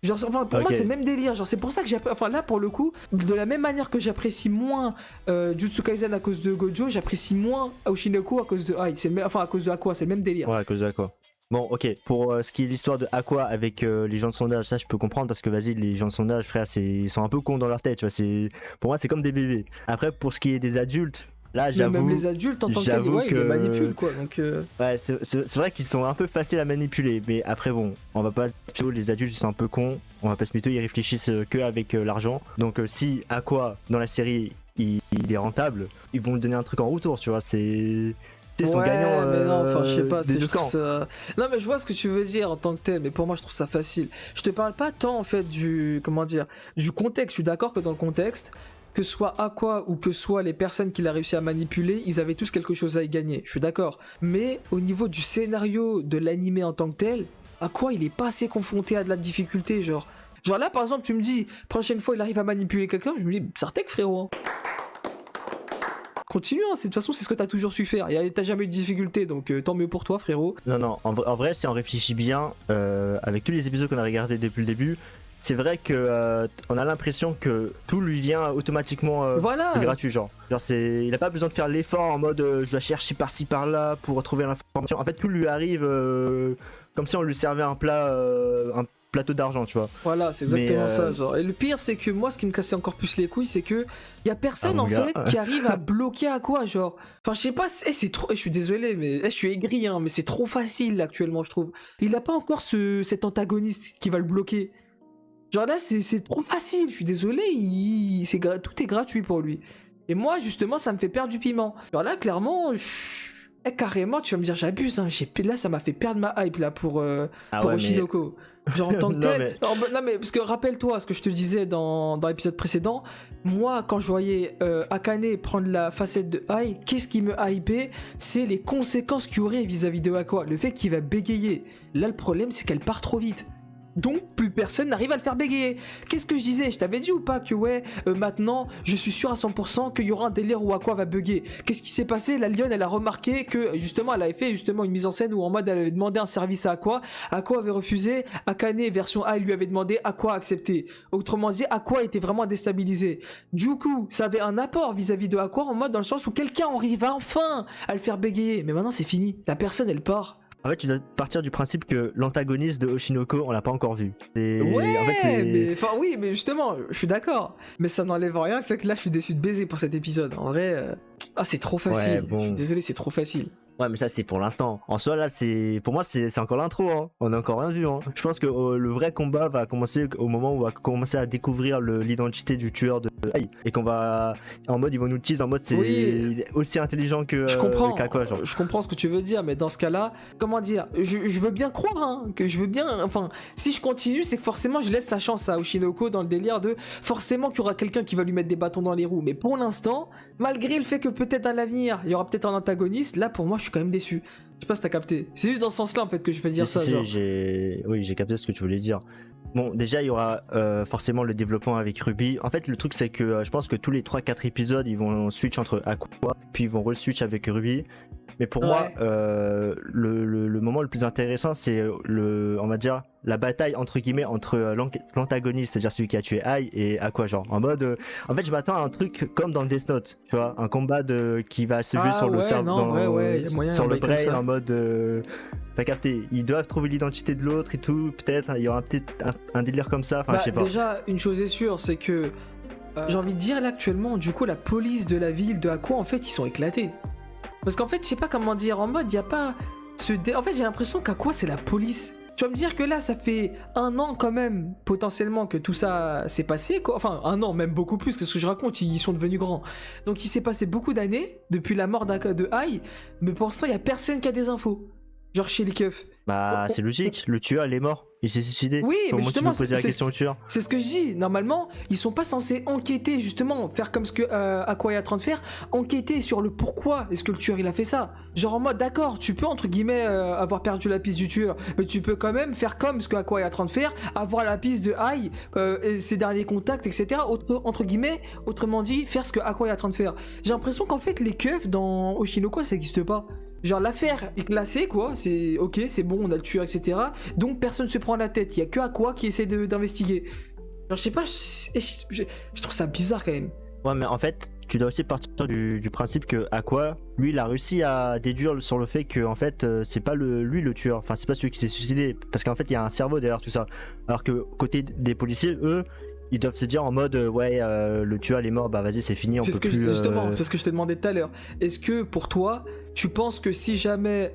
Genre enfin pour moi Ok. c'est le même délire, genre c'est pour ça que j'apprécie, enfin là pour le coup, de la même manière que j'apprécie moins Jujutsu Kaisen à cause de Gojo, j'apprécie moins Oshinoko à cause de Ai, c'est le même, enfin à cause de Aqua, c'est le même délire. Ouais, à cause d'Aqua. Bon, ok, pour ce qui est l'histoire de Aqua avec les gens de sondage, ça je peux comprendre parce que vas-y, les gens de sondage, frère, ils sont un peu cons dans leur tête, tu vois, pour moi c'est comme des bébés. Après, pour ce qui est des adultes, là Mais j'avoue, même les adultes en tant que tel, j'avoue ouais, ils les que- manipulent quoi, donc ouais, c'est vrai qu'ils sont un peu faciles à manipuler, mais après bon, on va pas les adultes ils sont un peu cons, on va pas se mytho, ils réfléchissent que avec l'argent. Donc si Aqua dans la série il est rentable, ils vont lui donner un truc en retour, tu vois, ils sont gagnants mais non, enfin je sais pas, des je deux trouve camps. ça... Non mais je vois ce que tu veux dire en tant que tel, mais pour moi je trouve ça facile. Je te parle pas tant en fait du... Comment dire, du contexte, je suis d'accord que dans le contexte, que ce soit Aqua ou que ce soit les personnes qu'il a réussi à manipuler, ils avaient tous quelque chose à y gagner, je suis d'accord. Mais au niveau du scénario de l'animé en tant que tel, Aqua il est pas assez confronté à de la difficulté, genre là par exemple tu me dis, prochaine fois il arrive à manipuler quelqu'un, je me dis, Sartek frérot, hein. Continue, hein, de toute façon c'est ce que t'as toujours su faire, t'as jamais eu de difficulté, donc tant mieux pour toi frérot. Non, en vrai, si on réfléchit bien, avec tous les épisodes qu'on a regardés depuis le début, c'est vrai que on a l'impression que tout lui vient automatiquement Voilà. gratuit, genre il a pas besoin de faire l'effort en mode je dois chercher par-ci par-là pour trouver l'information. En fait, tout lui arrive comme si on lui servait un plateau d'argent, tu vois. Voilà, c'est exactement Mais, ça, genre. Et le pire, c'est que moi, ce qui me cassait encore plus les couilles, c'est que y a personne en fait qui arrive à bloquer Aqua, genre. Enfin, je sais pas, c'est trop. Je suis désolé, mais je suis aigri, hein, mais c'est trop facile actuellement, je trouve. Il a pas encore cet antagoniste qui va le bloquer. Genre là, c'est trop facile. Je suis désolé, tout est gratuit pour lui. Et moi, justement, ça me fait perdre du piment. Genre là, clairement, carrément, tu vas me dire, j'abuse. Hein. Là, ça m'a fait perdre ma hype là pour Oshinoko. Genre en tant que tel. Non mais parce que rappelle-toi ce que je te disais dans l'épisode précédent. Moi, quand je voyais Akane prendre la facette de Ai, qu'est-ce qui me hypait? C'est les conséquences qu'il y aurait vis-à-vis de Aqua. Le fait qu'il va bégayer. Là, le problème, c'est qu'elle part trop vite. Donc plus personne n'arrive à le faire bégayer. Qu'est-ce que je disais? Je t'avais dit ou pas que maintenant je suis sûr à 100% qu'il y aura un délire où Aqua va bugger. Qu'est-ce qui s'est passé? La lionne elle a remarqué que justement elle avait fait justement une mise en scène où en mode elle avait demandé un service à Aqua. Aqua avait refusé. Akane version A lui avait demandé. Aqua a accepté. Autrement dit Aqua était vraiment déstabilisé. Du coup ça avait un apport vis-à-vis de Aqua en mode dans le sens où quelqu'un arrive enfin à le faire bégayer. Mais maintenant c'est fini. La personne elle part. En fait, tu dois partir du principe que l'antagoniste de Oshinoko, on l'a pas encore vu. Ouais, en fait, mais justement, je suis d'accord. Mais ça n'enlève rien, fait que là, je suis déçu de baiser pour cet épisode. En vrai, c'est trop facile. Ouais, bon. Je suis désolé, c'est trop facile. Ouais, mais ça c'est pour l'instant. En soi, là, pour moi, c'est encore l'intro. Hein. On a encore rien vu. Hein. Je pense que le vrai combat va commencer au moment où on va commencer à découvrir l'identité du tueur de Ai. Et qu'on va en mode, ils vont nous tease en mode il est aussi intelligent que qu'Aqua, genre. Je comprends ce que tu veux dire, mais dans ce cas-là, comment dire, je veux bien croire, hein, que je veux bien. Enfin, si je continue, c'est que forcément, je laisse sa chance à Oshinoko dans le délire de forcément qu'il y aura quelqu'un qui va lui mettre des bâtons dans les roues. Mais pour l'instant, malgré le fait que peut-être à l'avenir, il y aura peut-être un antagoniste, là pour moi, je suis quand même déçu. Je sais pas si t'as capté. C'est juste dans ce sens-là en fait que je veux dire ça. Oui, j'ai capté ce que tu voulais dire. Bon, déjà, il y aura forcément le développement avec Ruby. En fait, le truc, c'est que je pense que tous les 3-4 épisodes, ils vont switch entre Aqua, puis ils vont re-switch avec Ruby. Mais pour moi, le moment le plus intéressant, c'est on va dire, la bataille entre guillemets entre l'antagoniste, c'est-à-dire celui qui a tué Ai, et Aqua, genre. En mode, en fait, je m'attends à un truc comme dans Death Note, tu vois, un combat qui va se jouer sur le cerveau, sur le brain, en mode. T'as capté, ils doivent trouver l'identité de l'autre et tout, peut-être, il y aura peut-être un délire comme ça, enfin je sais pas. Déjà, une chose est sûre, c'est que j'ai envie de dire là actuellement, du coup la police de la ville de Aqua, en fait, ils sont éclatés. Parce qu'en fait, je sais pas comment dire, en mode, il y a pas en fait, j'ai l'impression qu'Aqua c'est la police. Tu vas me dire que là, ça fait 1 an quand même, potentiellement, que tout ça s'est passé, quoi. Enfin, 1 an, même beaucoup plus, que ce que je raconte, ils sont devenus grands. Donc il s'est passé beaucoup d'années, depuis la mort de Ai, mais pour l'instant, il y a personne qui a des infos. Genre chez les keufs. Bah, c'est logique, le tueur, il est mort. Il s'est suicidé. Oui, mais justement, tu me posais la question au tueur. C'est ce que je dis. Normalement, ils sont pas censés enquêter, justement, faire comme ce que Aqua est en train de faire, enquêter sur le pourquoi est-ce que le tueur il a fait ça. Genre en mode, d'accord, tu peux entre guillemets avoir perdu la piste du tueur, mais tu peux quand même faire comme ce que Aqua est en train de faire, avoir la piste de Ai, et ses derniers contacts, etc. Entre guillemets, autrement dit, faire ce que Aqua est en train de faire. J'ai l'impression qu'en fait, les keufs dans Oshinoko, ça n'existe pas. Genre l'affaire est classée quoi, c'est ok, c'est bon, on a le tueur, etc. Donc personne se prend la tête, il y a que Aqua qui essaie d'investiguer. Genre je sais pas, je trouve ça bizarre quand même. Ouais mais en fait, tu dois aussi partir du principe que Aqua, lui il a réussi à déduire sur le fait que en fait c'est pas lui le tueur, enfin c'est pas celui qui s'est suicidé, parce qu'en fait il y a un cerveau derrière tout ça. Alors que côté des policiers, eux, ils doivent se dire en mode le tueur il est mort, bah vas-y c'est fini, on peut plus... Justement, c'est ce que je t'ai demandé tout à l'heure. Est-ce que pour toi, tu penses que si jamais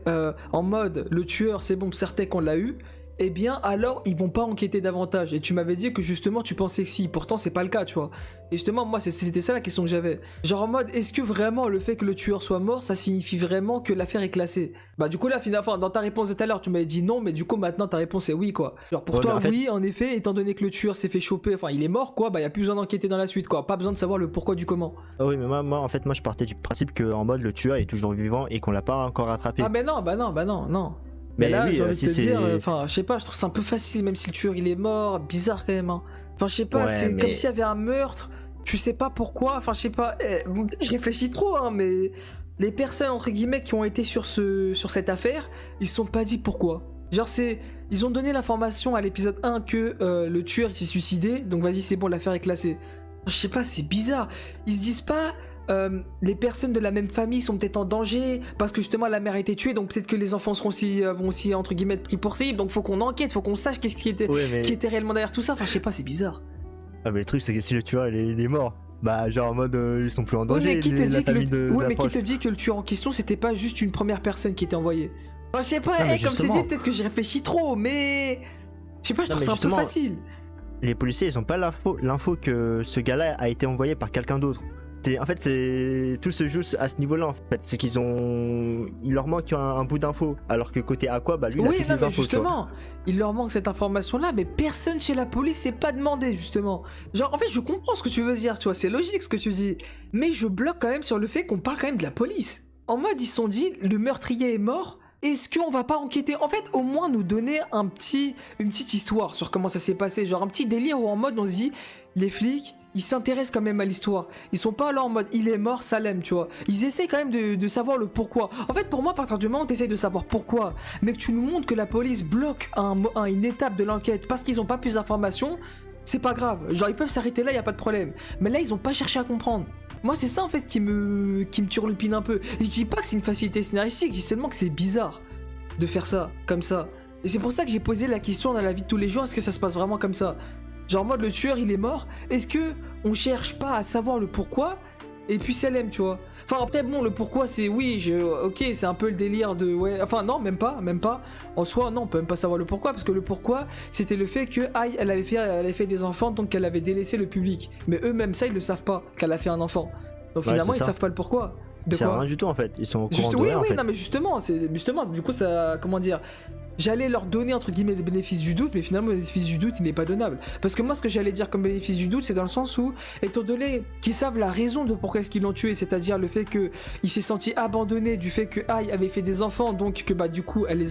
en mode le tueur c'est bon, certain qu'on l'a eu, eh bien alors ils vont pas enquêter davantage. Et tu m'avais dit que justement tu pensais que si, pourtant c'est pas le cas, tu vois. Et justement moi c'était ça la question que j'avais. Genre en mode, est-ce que vraiment le fait que le tueur soit mort, ça signifie vraiment que l'affaire est classée? Bah du coup là finalement, dans ta réponse de tout à l'heure tu m'avais dit non, mais du coup maintenant ta réponse est oui quoi. Genre pour Ouais, toi mais en fait- oui en effet, étant donné que le tueur s'est fait choper, enfin il est mort quoi, bah y a plus besoin d'enquêter dans la suite quoi. Pas besoin de savoir le pourquoi du comment. Ah oui, mais en fait, moi, je partais du principe que en mode le tueur est toujours vivant et qu'on l'a pas encore rattrapé. Ah bah non, non. Mais Mais là, oui, j'ai envie de si te c'est- dire, enfin, je sais pas, je trouve ça un peu facile, même si le tueur il est mort, bizarre quand même. Hein. Enfin, je sais pas, Ouais, c'est mais- comme s'il y avait un meurtre, tu sais pas pourquoi, enfin, je sais pas, bon, je réfléchis trop, hein, mais les personnes, entre guillemets, qui ont été sur cette affaire, ils se sont pas dit pourquoi. Genre, ils ont donné l'information à l'épisode 1 que le tueur il s'est suicidé, donc vas-y, c'est bon, l'affaire est classée. Je sais pas, c'est bizarre. Ils se disent pas. Les personnes de la même famille sont peut-être en danger parce que justement la mère a été tuée, donc peut-être que les enfants vont aussi entre guillemets être pris pour cible, donc faut qu'on enquête, faut qu'on sache qu'est-ce qui était, Ouais, mais... qui était réellement derrière tout ça. Enfin je sais pas, c'est bizarre. Ah, mais le truc, c'est que si le tueur il est mort, bah genre en mode ils sont plus en Oui danger. mais qui te la dit que famille de ouais, mais qui l'approche. te dit que le tueur en question c'était pas juste une première personne qui était envoyée. Enfin je sais pas, Non, mais comme c'est justement. dit, peut-être que j'y réfléchis trop, mais je sais pas, je Non, trouve mais ça un peu justement, facile. Les policiers, ils ont pas l'info que ce gars-là a été envoyé par quelqu'un d'autre. En fait, tout se joue à ce niveau-là. En fait, c'est il leur manque un bout d'info, alors que côté Aqua, bah lui, il a Oui, toutes non, les mais infos. tu vois. justement, il leur manque cette information-là, mais personne chez la police s'est pas demandé, justement. Genre, en fait, je comprends ce que tu veux dire, tu vois, c'est logique ce que tu dis, mais je bloque quand même sur le fait qu'on parle quand même de la police. En mode, ils se sont dit, le meurtrier est mort, est-ce qu'on va pas enquêter? En fait, au moins nous donner une petite histoire sur comment ça s'est passé, genre un petit délire où en mode, on se dit, les flics, ils s'intéressent quand même à l'histoire. Ils sont pas là en mode il est mort, Salem, tu vois. Ils essaient quand même de savoir le pourquoi. En fait, pour moi, à partir du moment où tu essaies de savoir pourquoi, mais que tu nous montres que la police bloque une étape de l'enquête parce qu'ils ont pas plus d'informations, c'est pas grave. Genre, ils peuvent s'arrêter là, y a pas de problème. Mais là, ils ont pas cherché à comprendre. Moi, c'est ça en fait qui me turlupine un peu. Et je dis pas que c'est une facilité scénaristique, je dis seulement que c'est bizarre de faire ça, comme ça. Et c'est pour ça que j'ai posé la question dans la vie de tous les jours, est-ce que ça se passe vraiment comme ça? Genre en mode le tueur il est mort, est-ce que on cherche pas à savoir le pourquoi et puis Salem, tu vois? Enfin après bon, le pourquoi c'est oui, ok, c'est un peu le délire de ouais, enfin non, même pas. En soi non, on peut même pas savoir le pourquoi parce que le pourquoi c'était le fait que Aïe elle avait fait des enfants donc qu'elle avait délaissé le public. Mais eux-mêmes ça ils le savent pas qu'elle a fait un enfant. Donc Ouais, finalement c'est ils ça. savent pas le pourquoi. De C'est quoi? rien du tout en fait. Ils sont au courant de Oui, rien, en oui, fait. non mais justement, du coup ça, comment dire, j'allais leur donner entre guillemets le bénéfice du doute, mais finalement le bénéfice du doute il n'est pas donnable. Parce que moi ce que j'allais dire comme bénéfice du doute, c'est dans le sens où, étant donné qu'ils savent la raison de pourquoi est-ce qu'ils l'ont tué, c'est-à-dire le fait que il s'est senti abandonné du fait que Aïe avait fait des enfants, donc que bah du coup elle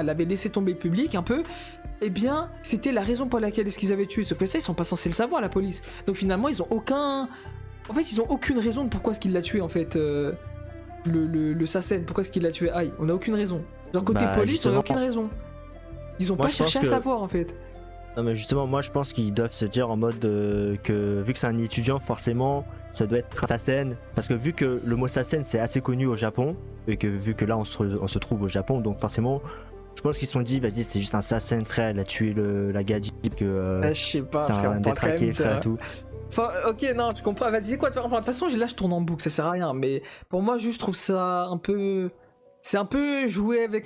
avait laissé tomber le public un peu. Eh bien, c'était la raison pour laquelle est-ce qu'ils avaient tué. Sauf que ça, ils sont pas censés le savoir, la police. Donc finalement, ils ont aucune raison de pourquoi est-ce qu'il l'a tué en fait. Le Sassen, pourquoi est-ce qu'il l'a tué? Aïe, on a aucune raison. Genre côté Bah, police, on justement. a aucune raison. Ils ont Moi, pas je cherché à pense que- savoir en fait. Non, mais justement, moi je pense qu'ils doivent se dire en mode que vu que c'est un étudiant, forcément, ça doit être un Sassen. Parce que vu que le mot Sassen c'est assez connu au Japon, et que vu que là on se trouve au Japon, donc forcément, je pense qu'ils se sont dit, vas-y, c'est juste un Sassen, frère, il a tué la gadget, que Je sais pas, c'est frère, un on parle quand détraqué, même frère, et tout. Enfin, ok, non, je comprends. Vas-y, c'est quoi? Enfin, de toute façon, là, je tourne en boucle, ça sert à rien. Mais pour moi, juste, je trouve ça un peu. C'est un peu jouer avec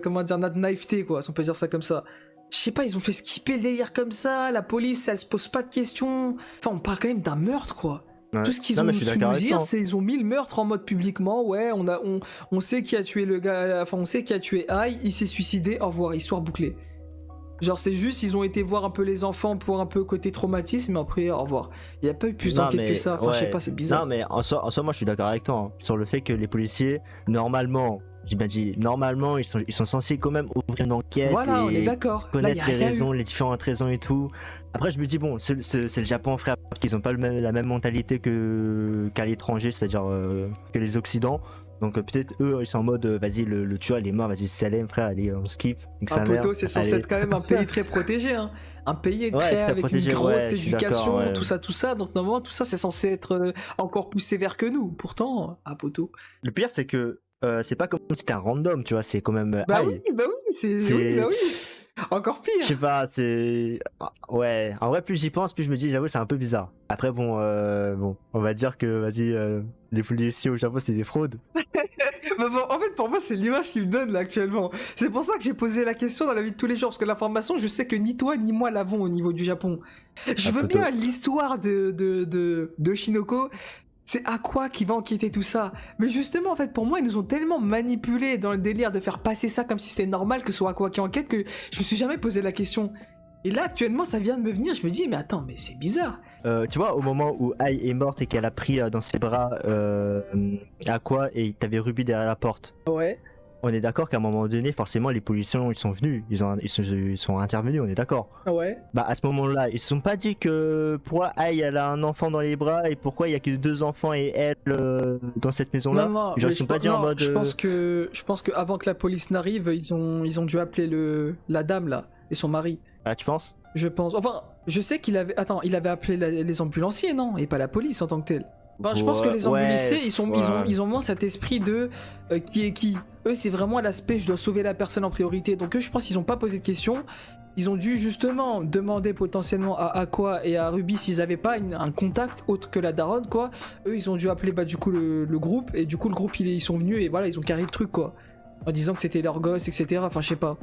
comment dire, notre naïveté, quoi, si on peut dire ça comme ça. Je sais pas, ils ont fait skipper le délire comme ça. La police, elle se pose pas de questions. Enfin, on parle quand même d'un meurtre, quoi. Ouais. Tout ce qu'ils Non, ont mais je suis su d'accord nous avec dire, toi. c'est ils ont mis le meurtre en mode publiquement. Ouais, on sait qui a tué le gars. Enfin, on sait qui a tué Aïe. Il s'est suicidé. Au revoir, histoire bouclée. Genre c'est juste, ils ont été voir un peu les enfants pour un peu côté traumatisme, mais après au revoir. Il n'y a pas eu plus Non, d'enquête mais que ça, enfin je sais ouais. pas, c'est bizarre. Non, mais en soi, moi je suis d'accord avec toi hein, sur le fait que les policiers, normalement, j'ai bien dit, normalement, ils sont censés quand même ouvrir une enquête Voilà, et on est d'accord. Là, y connaître a les rien raisons, les différentes raisons et tout. Après, je me dis, bon, c'est le Japon, frère, qu'ils ont pas la même mentalité qu'à l'étranger, c'est-à-dire que les Occidents. Donc peut-être eux, ils sont en mode, vas-y, le tueur, il est mort, vas-y, Salem, frère, allez, on skip. nique sa Un mère, poteau, c'est censé allez. être quand même un pays très protégé, hein. Un pays Ouais, très avec protégé, une ouais, grosse je suis éducation, d'accord, ouais. tout ça. Donc normalement, tout ça, c'est censé être encore plus sévère que nous. Pourtant, à poteau. Le pire, c'est que c'est pas comme si c'était un random, tu vois, c'est quand même. Bah aïe. oui, c'est... C'est- Oui, bah oui. Encore Je sais pire. pas, c'est. Ouais, en vrai, plus j'y pense, plus je me dis, j'avoue, c'est un peu bizarre. Après, bon, on va dire que, vas-y, les policiers au Japon, c'est des fraudes. Mais bon, en fait, pour moi, c'est l'image qu'il me donne là actuellement. C'est pour ça que j'ai posé la question dans la vie de tous les jours, parce que l'information, je sais que ni toi ni moi l'avons au niveau du Japon. Je Ah, veux poto. bien l'histoire de Shinoko. C'est Aqua qui va enquêter tout ça. Mais justement, en fait, pour moi, ils nous ont tellement manipulés dans le délire de faire passer ça comme si c'était normal que ce soit Aqua qui enquête que je me suis jamais posé la question. Et là, actuellement, ça vient de me venir. Je me dis, mais attends, mais c'est bizarre. Tu vois, au moment où Ai est morte et qu'elle a pris dans ses bras Aqua et t'avais Ruby derrière la porte, Ouais. on est d'accord qu'à un moment donné, forcément, les policiers ils sont venus, ils sont intervenus, on est d'accord. Ouais. Bah, à ce moment-là, ils se sont pas dit que pourquoi Ai elle a un enfant dans les bras et pourquoi il y a que 2 enfants et elle dans cette maison-là. Non, Genre, mais ils sont pas dit en mode. je pense que avant que la police n'arrive, ils ont dû appeler la dame là et son mari. Ah, tu penses? Je pense. Enfin, je sais qu'il avait. Attends, il avait appelé les ambulanciers, non? Et pas la police en tant que telle. Enfin, je pense que les ambulanciers, ils ont moins cet esprit de qui est qui. Eux, c'est vraiment l'aspect je dois sauver la personne en priorité. Donc eux, je pense qu'ils ont pas posé de questions. Ils ont dû justement demander potentiellement à Aqua et à Ruby s'ils avaient pas un contact autre que la daronne, quoi. Eux, ils ont dû appeler du coup le groupe et du coup le groupe ils sont venus et voilà, ils ont carré le truc, quoi. En disant que c'était leur gosse, etc. Enfin, je sais pas.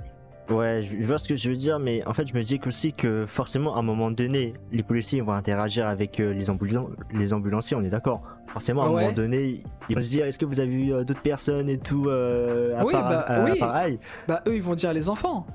Ouais, je vois ce que je veux dire, mais en fait, je me dis aussi que forcément, à un moment donné, les policiers vont interagir avec les ambulanciers, on est d'accord. Forcément, à un Ouais. moment donné, ils vont se dire est-ce que vous avez vu d'autres personnes et tout à Oui, part, oui. à part Ai. Bah eux ils vont dire les enfants.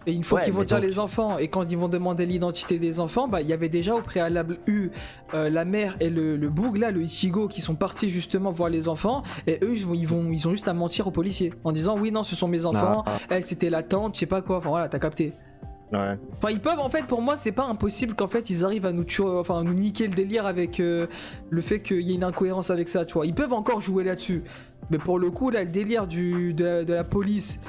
Et une fois Ouais, qu'ils vont mais dire donc- les enfants et quand ils vont demander l'identité des enfants, bah il y avait déjà au préalable eu la mère et le boug là, le Ichigo qui sont partis justement voir les enfants et eux ils ont juste à mentir aux policiers en disant oui non ce sont mes enfants, elle c'était la tante, je sais pas quoi, enfin voilà t'as capté. Ouais. Enfin ils peuvent en fait pour moi c'est pas impossible qu'en fait ils arrivent à nous tuer, enfin à nous niquer le délire avec le fait qu'il y ait une incohérence avec ça tu vois, ils peuvent encore jouer là-dessus. Mais pour le coup là le délire de la police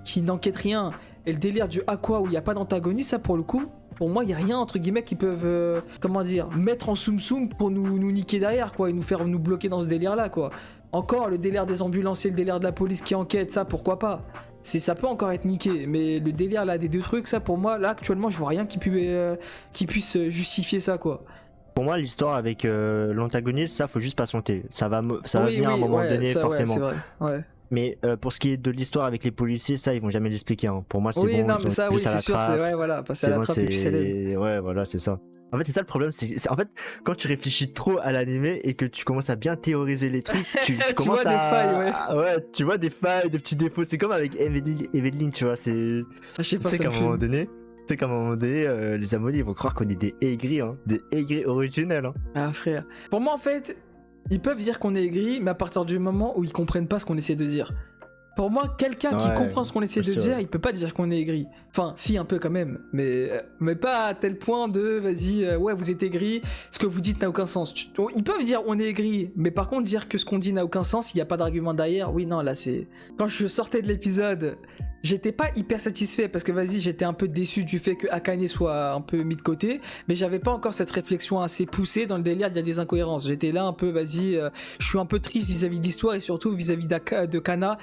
qui n'enquête rien et le délire du Aqua où il n'y a pas d'antagoniste, ça pour le coup, pour moi il n'y a rien entre guillemets qui peuvent, comment dire, mettre en soum soum pour nous niquer derrière quoi et nous faire nous bloquer dans ce délire là quoi. Encore le délire des ambulanciers, le délire de la police qui enquête, ça pourquoi pas. Ça peut encore être niqué, mais le délire là des deux trucs, ça pour moi là actuellement je vois rien qui puisse justifier ça quoi. Pour moi, l'histoire avec l'antagoniste, ça faut juste patienter. Ça va Oui, venir à un moment ouais, donné, ça, ouais, forcément. c'est vrai, ouais. Mais pour ce qui est de l'histoire avec les policiers, ça ils vont jamais l'expliquer. Hein. Pour moi, c'est Oui, bon. non, ils mais ont ça, appuyé oui, à la c'est sûr, trappe. c'est ouais, voilà, passer à C'est la bon, trappe et puis c'est l'aide. ouais, voilà, c'est ça. En fait, c'est ça le problème. En fait, quand tu réfléchis trop à l'animé et que tu commences à bien théoriser les trucs, tu commences vois des failles, ouais. ouais, tu vois des failles, des petits défauts. C'est comme avec Evelyn, tu vois. C'est. Ah, je sais Tu pas, sais ça qu'à me un moment fume. donné, les abonnés ils vont croire qu'on est des aigris, hein, des aigris originels. Hein. Ah frère. Pour moi en fait, ils peuvent dire qu'on est aigri, mais à partir du moment où ils comprennent pas ce qu'on essaie de dire. Pour moi, quelqu'un qui Ouais, comprend ce qu'on essaie de bien sûr. dire, il peut pas dire qu'on est aigri. Enfin, si un peu quand même, mais pas à tel point de vas-y, ouais vous êtes aigri, ce que vous dites n'a aucun sens. Ils peuvent dire on est aigri, mais par contre dire que ce qu'on dit n'a aucun sens, il y a pas d'argument derrière. Oui non là c'est. Quand je sortais de l'épisode, j'étais pas hyper satisfait parce que vas-y j'étais un peu déçu du fait que Akane soit un peu mis de côté, mais j'avais pas encore cette réflexion assez poussée dans le délire, il y a des incohérences. J'étais là un peu vas-y, je suis un peu triste vis-à-vis de l'histoire et surtout vis-à-vis de Kana.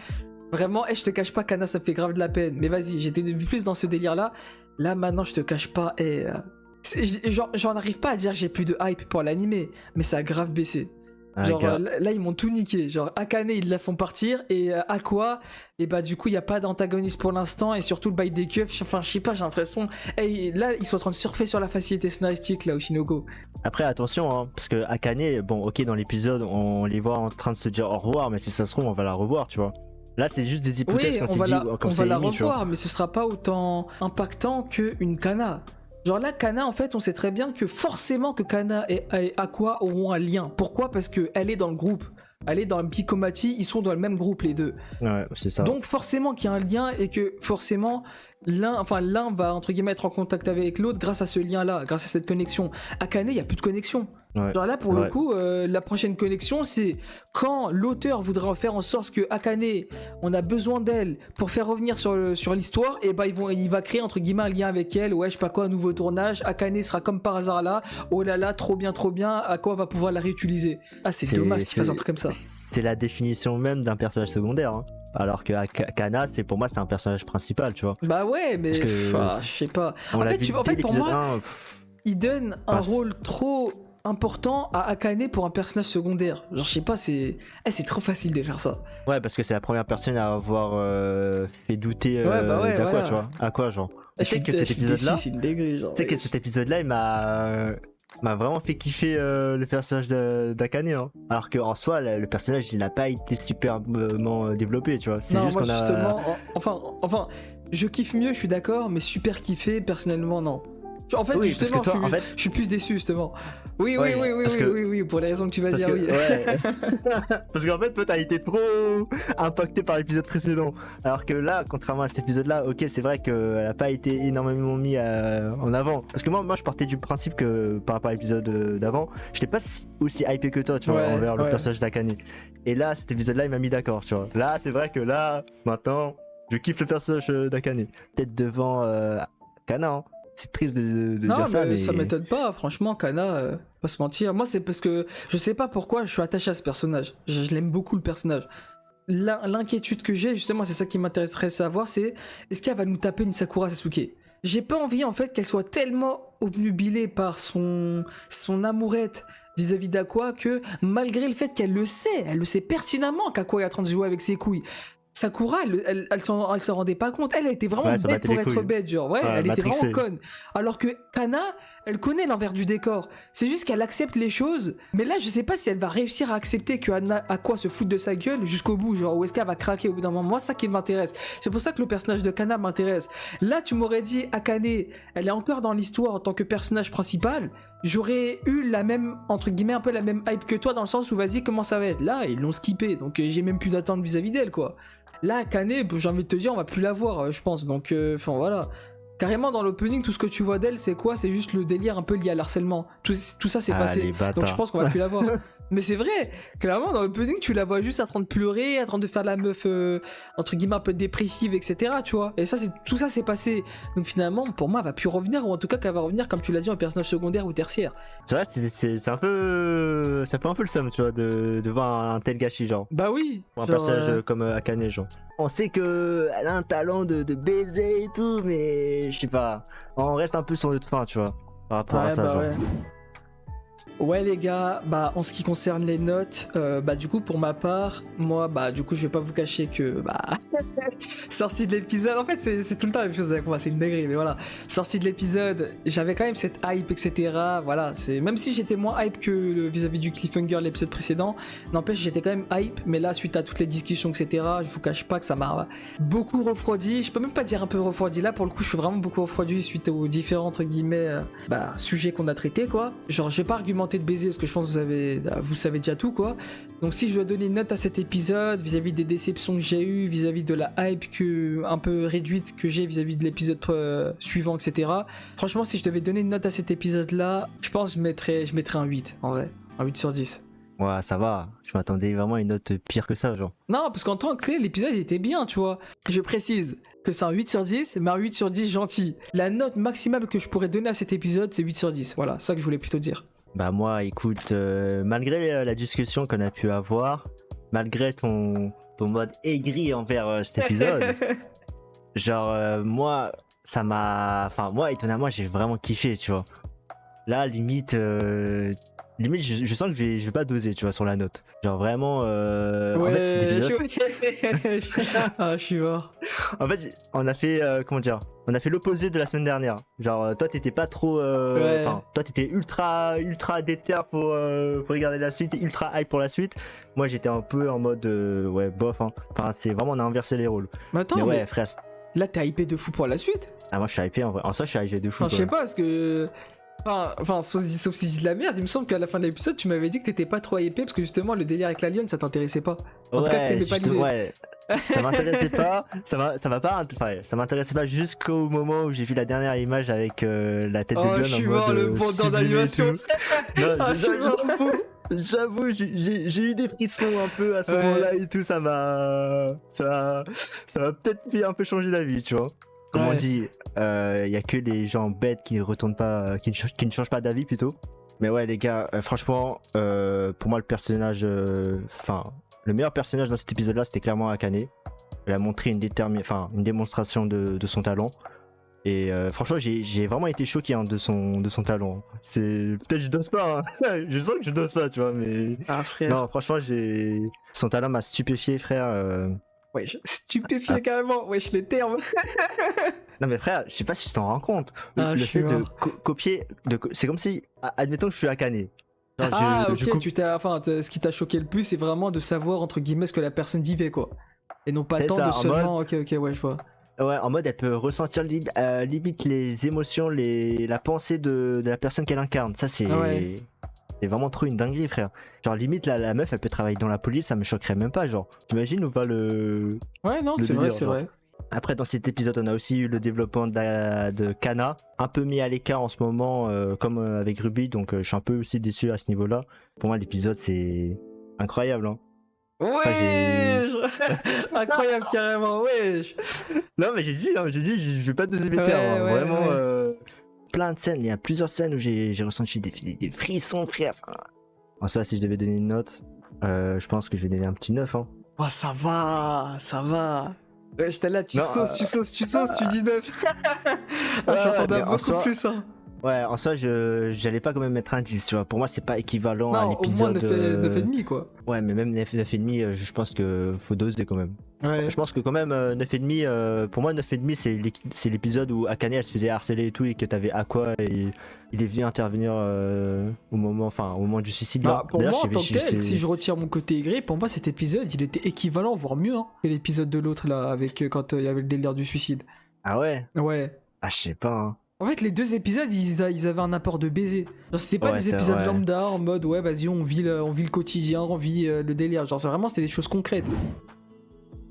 Vraiment, je te cache pas, Kana, ça me fait grave de la peine. Mais vas-y, j'étais plus dans ce délire-là. Là, maintenant, je te cache pas. J'en arrive pas à dire que j'ai plus de hype pour l'animé, mais ça a grave baissé. Ah, Genre, gars. là, ils m'ont tout niqué. Genre, Akane, ils la font partir. Et Aqua, et bah, du coup, il y a pas d'antagoniste pour l'instant. Et surtout, le bail des keufs. Enfin, je sais pas, j'ai l'impression. Là, ils sont en train de surfer sur la facilité scénaristique, là, au Shinoko. Après, attention, hein, parce que Akane, bon, ok, dans l'épisode, on les voit en train de se dire au revoir, mais si ça se trouve, on va la revoir, tu vois. Là, c'est juste des hypothèses Oui, qu'on on s'est va dit, la, comme on c'est va la émis, tu vois. revoir, mais ce sera pas autant impactant qu'une Kana. Genre là, Kana, en fait, on sait très bien que forcément que Kana et Aqua auront un lien. Pourquoi ? Parce qu'elle est dans le groupe. Elle est dans Bikomati, ils sont dans le même groupe les deux. Ouais, c'est ça. Donc forcément qu'il y a un lien et que forcément l'un va entre guillemets être en contact avec l'autre grâce à ce lien-là, grâce à cette connexion. Akane, il y a plus de connexion. Ouais, Genre là pour c'est le vrai. coup, la prochaine connexion c'est quand l'auteur voudra faire en sorte que Akane, on a besoin d'elle pour faire revenir sur l'histoire, et bah il va créer entre guillemets un lien avec elle. Ouais, je sais pas quoi, un nouveau tournage. Akane sera comme par hasard là. Oh là là, trop bien, Aqua va pouvoir la réutiliser. Ah c'est dommage qu'il fasse un truc comme ça. C'est la définition même d'un personnage secondaire. Hein. Alors que Kana, pour moi, c'est un personnage principal, tu vois. Bah ouais, mais Parce que- je sais pas. On En l'a fait, vu en dès fait, pour l'épisode moi, 1, il donne un Bah, rôle trop important à Akane pour un personnage secondaire. Genre, je sais pas, c'est trop facile de faire ça. ouais, parce que c'est la première personne à avoir fait douter Ouais, bah ouais, d'Aqua, voilà. tu vois. Aqua, genre. Tu sais que Je cet suis déçu, épisode-là, c'est une dinguerie, genre. tu sais que cet épisode-là, il m'a vraiment fait kiffer le personnage d'Akane, hein. Alors qu'en soi, le personnage, il n'a pas été superbement développé, tu vois. C'est Non, juste moi qu'on a. justement, enfin, je kiffe mieux, je suis d'accord, mais super kiffé, personnellement, non. En fait, Oui, parce justement, que toi, en fait- je suis plus déçu, justement. Oui, Ouais, parce que- oui, pour les raisons que tu vas Parce dire, que, oui. ouais. Parce qu'en fait, toi, t'as été trop impacté par l'épisode précédent. Alors que là, contrairement à cet épisode-là, ok, c'est vrai qu'elle a pas été énormément mis en avant. Parce que moi, je partais du principe que par rapport à l'épisode d'avant, j'étais pas aussi hypé que toi, tu vois, Ouais, envers le ouais. personnage d'Akane. Et là, cet épisode-là, il m'a mis d'accord, tu vois. Là, c'est vrai que là, maintenant, je kiffe le personnage d'Akane. Peut-être devant Kana, hein. C'est triste de Non, dire ça, mais mais ça m'étonne pas, franchement, Kana, pas se mentir. Moi, c'est parce que je sais pas pourquoi je suis attaché à ce personnage. Je l'aime beaucoup, le personnage. L'inquiétude que j'ai, justement, c'est ça qui m'intéresserait de savoir, c'est est-ce qu'elle va nous taper une Sakura Sasuke? J'ai pas envie, en fait, qu'elle soit tellement obnubilée par son amourette vis-à-vis d'Aqua que, malgré le fait qu'elle le sait pertinemment qu'Aqua est en train de jouer avec ses couilles. Sakura, elle s'en rendait pas compte. Elle était vraiment Ouais, elle s'en bête battait pour les être couilles. bête, genre. Ouais, Ouais, elle était matrixée. vraiment conne. Alors que Kana, elle connaît l'envers du décor. C'est juste qu'elle accepte les choses. Mais là, je sais pas si elle va réussir à accepter que Aqua se fout de sa gueule jusqu'au bout, genre, ou est-ce qu'elle va craquer au bout d'un moment. Moi, c'est ça qui m'intéresse. C'est pour ça que le personnage de Kana m'intéresse. Là, tu m'aurais dit, Akane, elle est encore dans l'histoire en tant que personnage principal. J'aurais eu la même, entre guillemets, un peu la même hype que toi, dans le sens où, vas-y, comment ça va être? Là, ils l'ont skippé, donc j'ai même plus d'attente vis-à-vis d'elle, quoi. Là, Akane, j'ai envie de te dire, on va plus la voir, je pense. Donc, enfin, voilà. Carrément, dans l'opening, tout ce que tu vois d'elle, c'est quoi? C'est juste le délire un peu lié à l'harcèlement. Tout ça, c'est Ah, passé. les bâtards. Donc, je pense qu'on va plus la voir. Mais c'est vrai, clairement, dans l'opening, tu la vois juste en train de pleurer, en train de faire la meuf, entre guillemets, un peu dépressive, etc. Tu vois? Et ça, tout ça, c'est passé. Donc, finalement, pour moi, elle va plus revenir, ou en tout cas, qu'elle va revenir, comme tu l'as dit, en personnage secondaire ou tertiaire. C'est vrai, c'est un peu. Ça fait un peu le seum, tu vois, de voir un tel gâchis, genre. Bah oui. Pour un genre, personnage comme Akane, genre. On sait que elle a un talent de baiser et tout, mais je sais pas. On reste un peu sur notre fin, tu vois, par rapport à ouais, ça, bah genre. ouais. Ouais les gars, bah en ce qui concerne les notes, bah du coup pour ma part, moi bah du coup je vais pas vous cacher que bah sortie de l'épisode, en fait c'est tout le temps la même chose avec moi, c'est une dinguerie mais voilà, sortie de l'épisode, j'avais quand même cette hype etc, voilà, c'est même si j'étais moins hype que vis-à-vis du cliffhanger de l'épisode précédent, n'empêche j'étais quand même hype, mais là suite à toutes les discussions etc, je vous cache pas que ça m'a beaucoup refroidi, je peux même pas dire un peu refroidi, là pour le coup je suis vraiment beaucoup refroidi suite aux différents entre guillemets sujets qu'on a traités quoi, genre je vais pas argumenter de baiser parce que je pense que vous savez déjà tout quoi. Donc si je dois donner une note à cet épisode vis-à-vis des déceptions que j'ai eues, vis-à-vis de la hype un peu réduite que j'ai vis-à-vis de l'épisode suivant etc. Franchement si je devais donner une note à cet épisode là, je pense que je mettrais un 8 en vrai, un 8 sur 10. Ouais, ça va. Je m'attendais vraiment à une note pire que ça, genre. Non parce qu'en tant que tel l'épisode il était bien tu vois. Je précise que c'est un 8 sur 10 mais un 8 sur 10 gentil. La note maximale que je pourrais donner à cet épisode c'est 8 sur 10, voilà, ça que je voulais plutôt dire. Bah moi, écoute, malgré la discussion qu'on a pu avoir, malgré ton mode aigri envers cet épisode, genre moi, ça m'a... Enfin moi, étonnamment, j'ai vraiment kiffé, tu vois. Là, limite, je sens que je vais pas doser, tu vois, sur la note. Genre vraiment... en fait, cet épisode... Ah, je suis mort. En fait, on a fait, comment dire, on a fait l'opposé de la semaine dernière. Genre, toi, t'étais pas trop, Ouais. toi, t'étais ultra déter pour regarder la suite, ultra hype pour la suite. Moi, j'étais un peu en mode, ouais, bof. Hein. Enfin, c'est vraiment, on a inversé les rôles. Mais attends, mais ouais, mais frère. là t'es hypé de fou pour la suite. Ah, moi, je suis hypé en vrai. En ça, je suis hypé de fou. Enfin, je sais pas, parce que. Enfin, sauf si je dis de la merde, il me semble qu'à la fin de l'épisode, tu m'avais dit que t'étais pas trop hypé parce que justement, le délire avec la lionne, ça t'intéressait pas. En tout cas, que t'aimais pas l'idée. Ouais. Ça m'intéressait pas, ça va pas, enfin, ça m'intéressait pas jusqu'au moment où j'ai vu la dernière image avec la tête de Oh, Gun je en suis mode mort, le pendant sublimé et d'animation. tout. Non, Ah, je suis mort. j'avoue, j'ai eu des frissons un peu à ce Ouais. moment-là et tout, ça m'a peut-être fait un peu changer d'avis, tu vois. Comme on Ouais. dit, y a que des gens bêtes qui ne retournent pas, qui ne changent pas d'avis plutôt. Mais ouais les gars, franchement, pour moi le personnage, enfin le meilleur personnage dans cet épisode-là, c'était clairement Akane. Il a montré une démonstration de son talent. Et franchement, j'ai vraiment été choqué hein, de son talent. C'est peut-être je dose pas, hein. Je sens que je dose pas, tu vois, mais Ah frère. non, franchement, son talent m'a stupéfié, frère. Ouais, stupéfié carrément. Wesh, les termes. Non mais frère, je sais pas si tu t'en rends compte. Ah, Le je suis fait de mort. copier, c'est comme si, admettons que je suis Akane. Genre, Ah, ok, coupe- ce qui t'a choqué le plus, c'est vraiment de savoir, entre guillemets, ce que la personne vivait, quoi. Et non pas C'est tant ça, de en seulement. Ok, ouais, je vois. Ouais, en mode elle peut ressentir limite les émotions, la pensée de la personne qu'elle incarne. Ça c'est Ah ouais. c'est vraiment trop une dinguerie, frère. Genre limite la meuf elle peut travailler dans la police, ça me choquerait même pas, genre. T'imagines ou pas le Ouais, non, le c'est vrai, délire, c'est genre. vrai. Après dans cet épisode on a aussi eu le développement de Kana, un peu mis à l'écart en ce moment comme avec Ruby, donc je suis un peu aussi déçu à ce niveau-là. Pour moi l'épisode c'est incroyable, hein. Ouais. Incroyable carrément, wesh. Non mais j'ai dit, je vais pas te donner mes Ouais, termes, hein. ouais, Vraiment ouais. plein de scènes, il y a plusieurs scènes où j'ai ressenti des frissons, frère. Enfin, en soi, si je devais donner une note, je pense que je vais donner un petit 9, hein. Oh, ça va, ça va. Ouais, j'étais là, tu Non, sauces, tu dis 9. Ah, ouais, j'entendais mais en beaucoup soi- plus, hein. Ouais, en soi, j'allais pas quand même mettre un 10, tu vois. Pour moi, c'est pas équivalent à Non, au moins l'épisode. 9,5 quoi. Ouais, mais même 9,5, je pense que faut doser quand même. Ouais. Je pense que quand même 9,5, pour moi 9,5 c'est l'épisode où Akane elle se faisait harceler et tout et que t'avais Aqua et il est venu intervenir au moment du suicide là. Bah, pour D'ailleurs, moi, en je tant sais- que je tel, sais- si je retire mon côté aigri, pour moi, cet épisode, il était équivalent, voire mieux, hein, que l'épisode de l'autre, là, avec quand il y avait le délire du suicide. Ah ouais? Ouais. Ah je sais pas, hein. En fait, les deux épisodes, ils avaient un apport de baiser. Genre, c'était pas Ouais, des c'est épisodes vrai. lambda en mode ouais, vas-y, on vit le quotidien, on vit le délire. Genre, c'était des choses concrètes.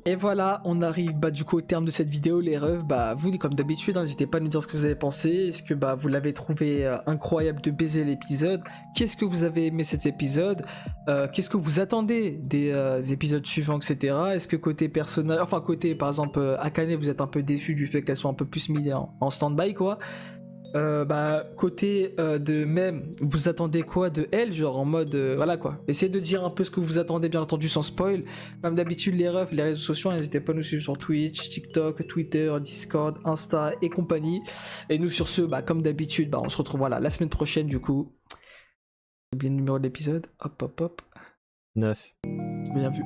Et voilà, on arrive du coup au terme de cette vidéo, les refs. Vous, comme d'habitude, n'hésitez pas à nous dire ce que vous avez pensé. Est-ce que vous l'avez trouvé incroyable de baiser l'épisode? Qu'est-ce que vous avez aimé cet épisode? Qu'est-ce que vous attendez des épisodes suivants, etc. Est-ce que côté personnage, enfin côté par exemple Akane, vous êtes un peu déçu du fait qu'elle soit un peu plus mise en stand-by, quoi? Côté de même, vous attendez quoi de elle, genre en mode voilà quoi, essayez de dire un peu ce que vous attendez, bien entendu sans spoil. Comme d'habitude, les refs, les réseaux sociaux, n'hésitez pas à nous suivre sur Twitch, TikTok, Twitter, Discord, Insta et compagnie. Et nous sur ce, comme d'habitude, on se retrouve la semaine prochaine du coup. J'ai oublié le numéro de l'épisode, hop 9. bien vu.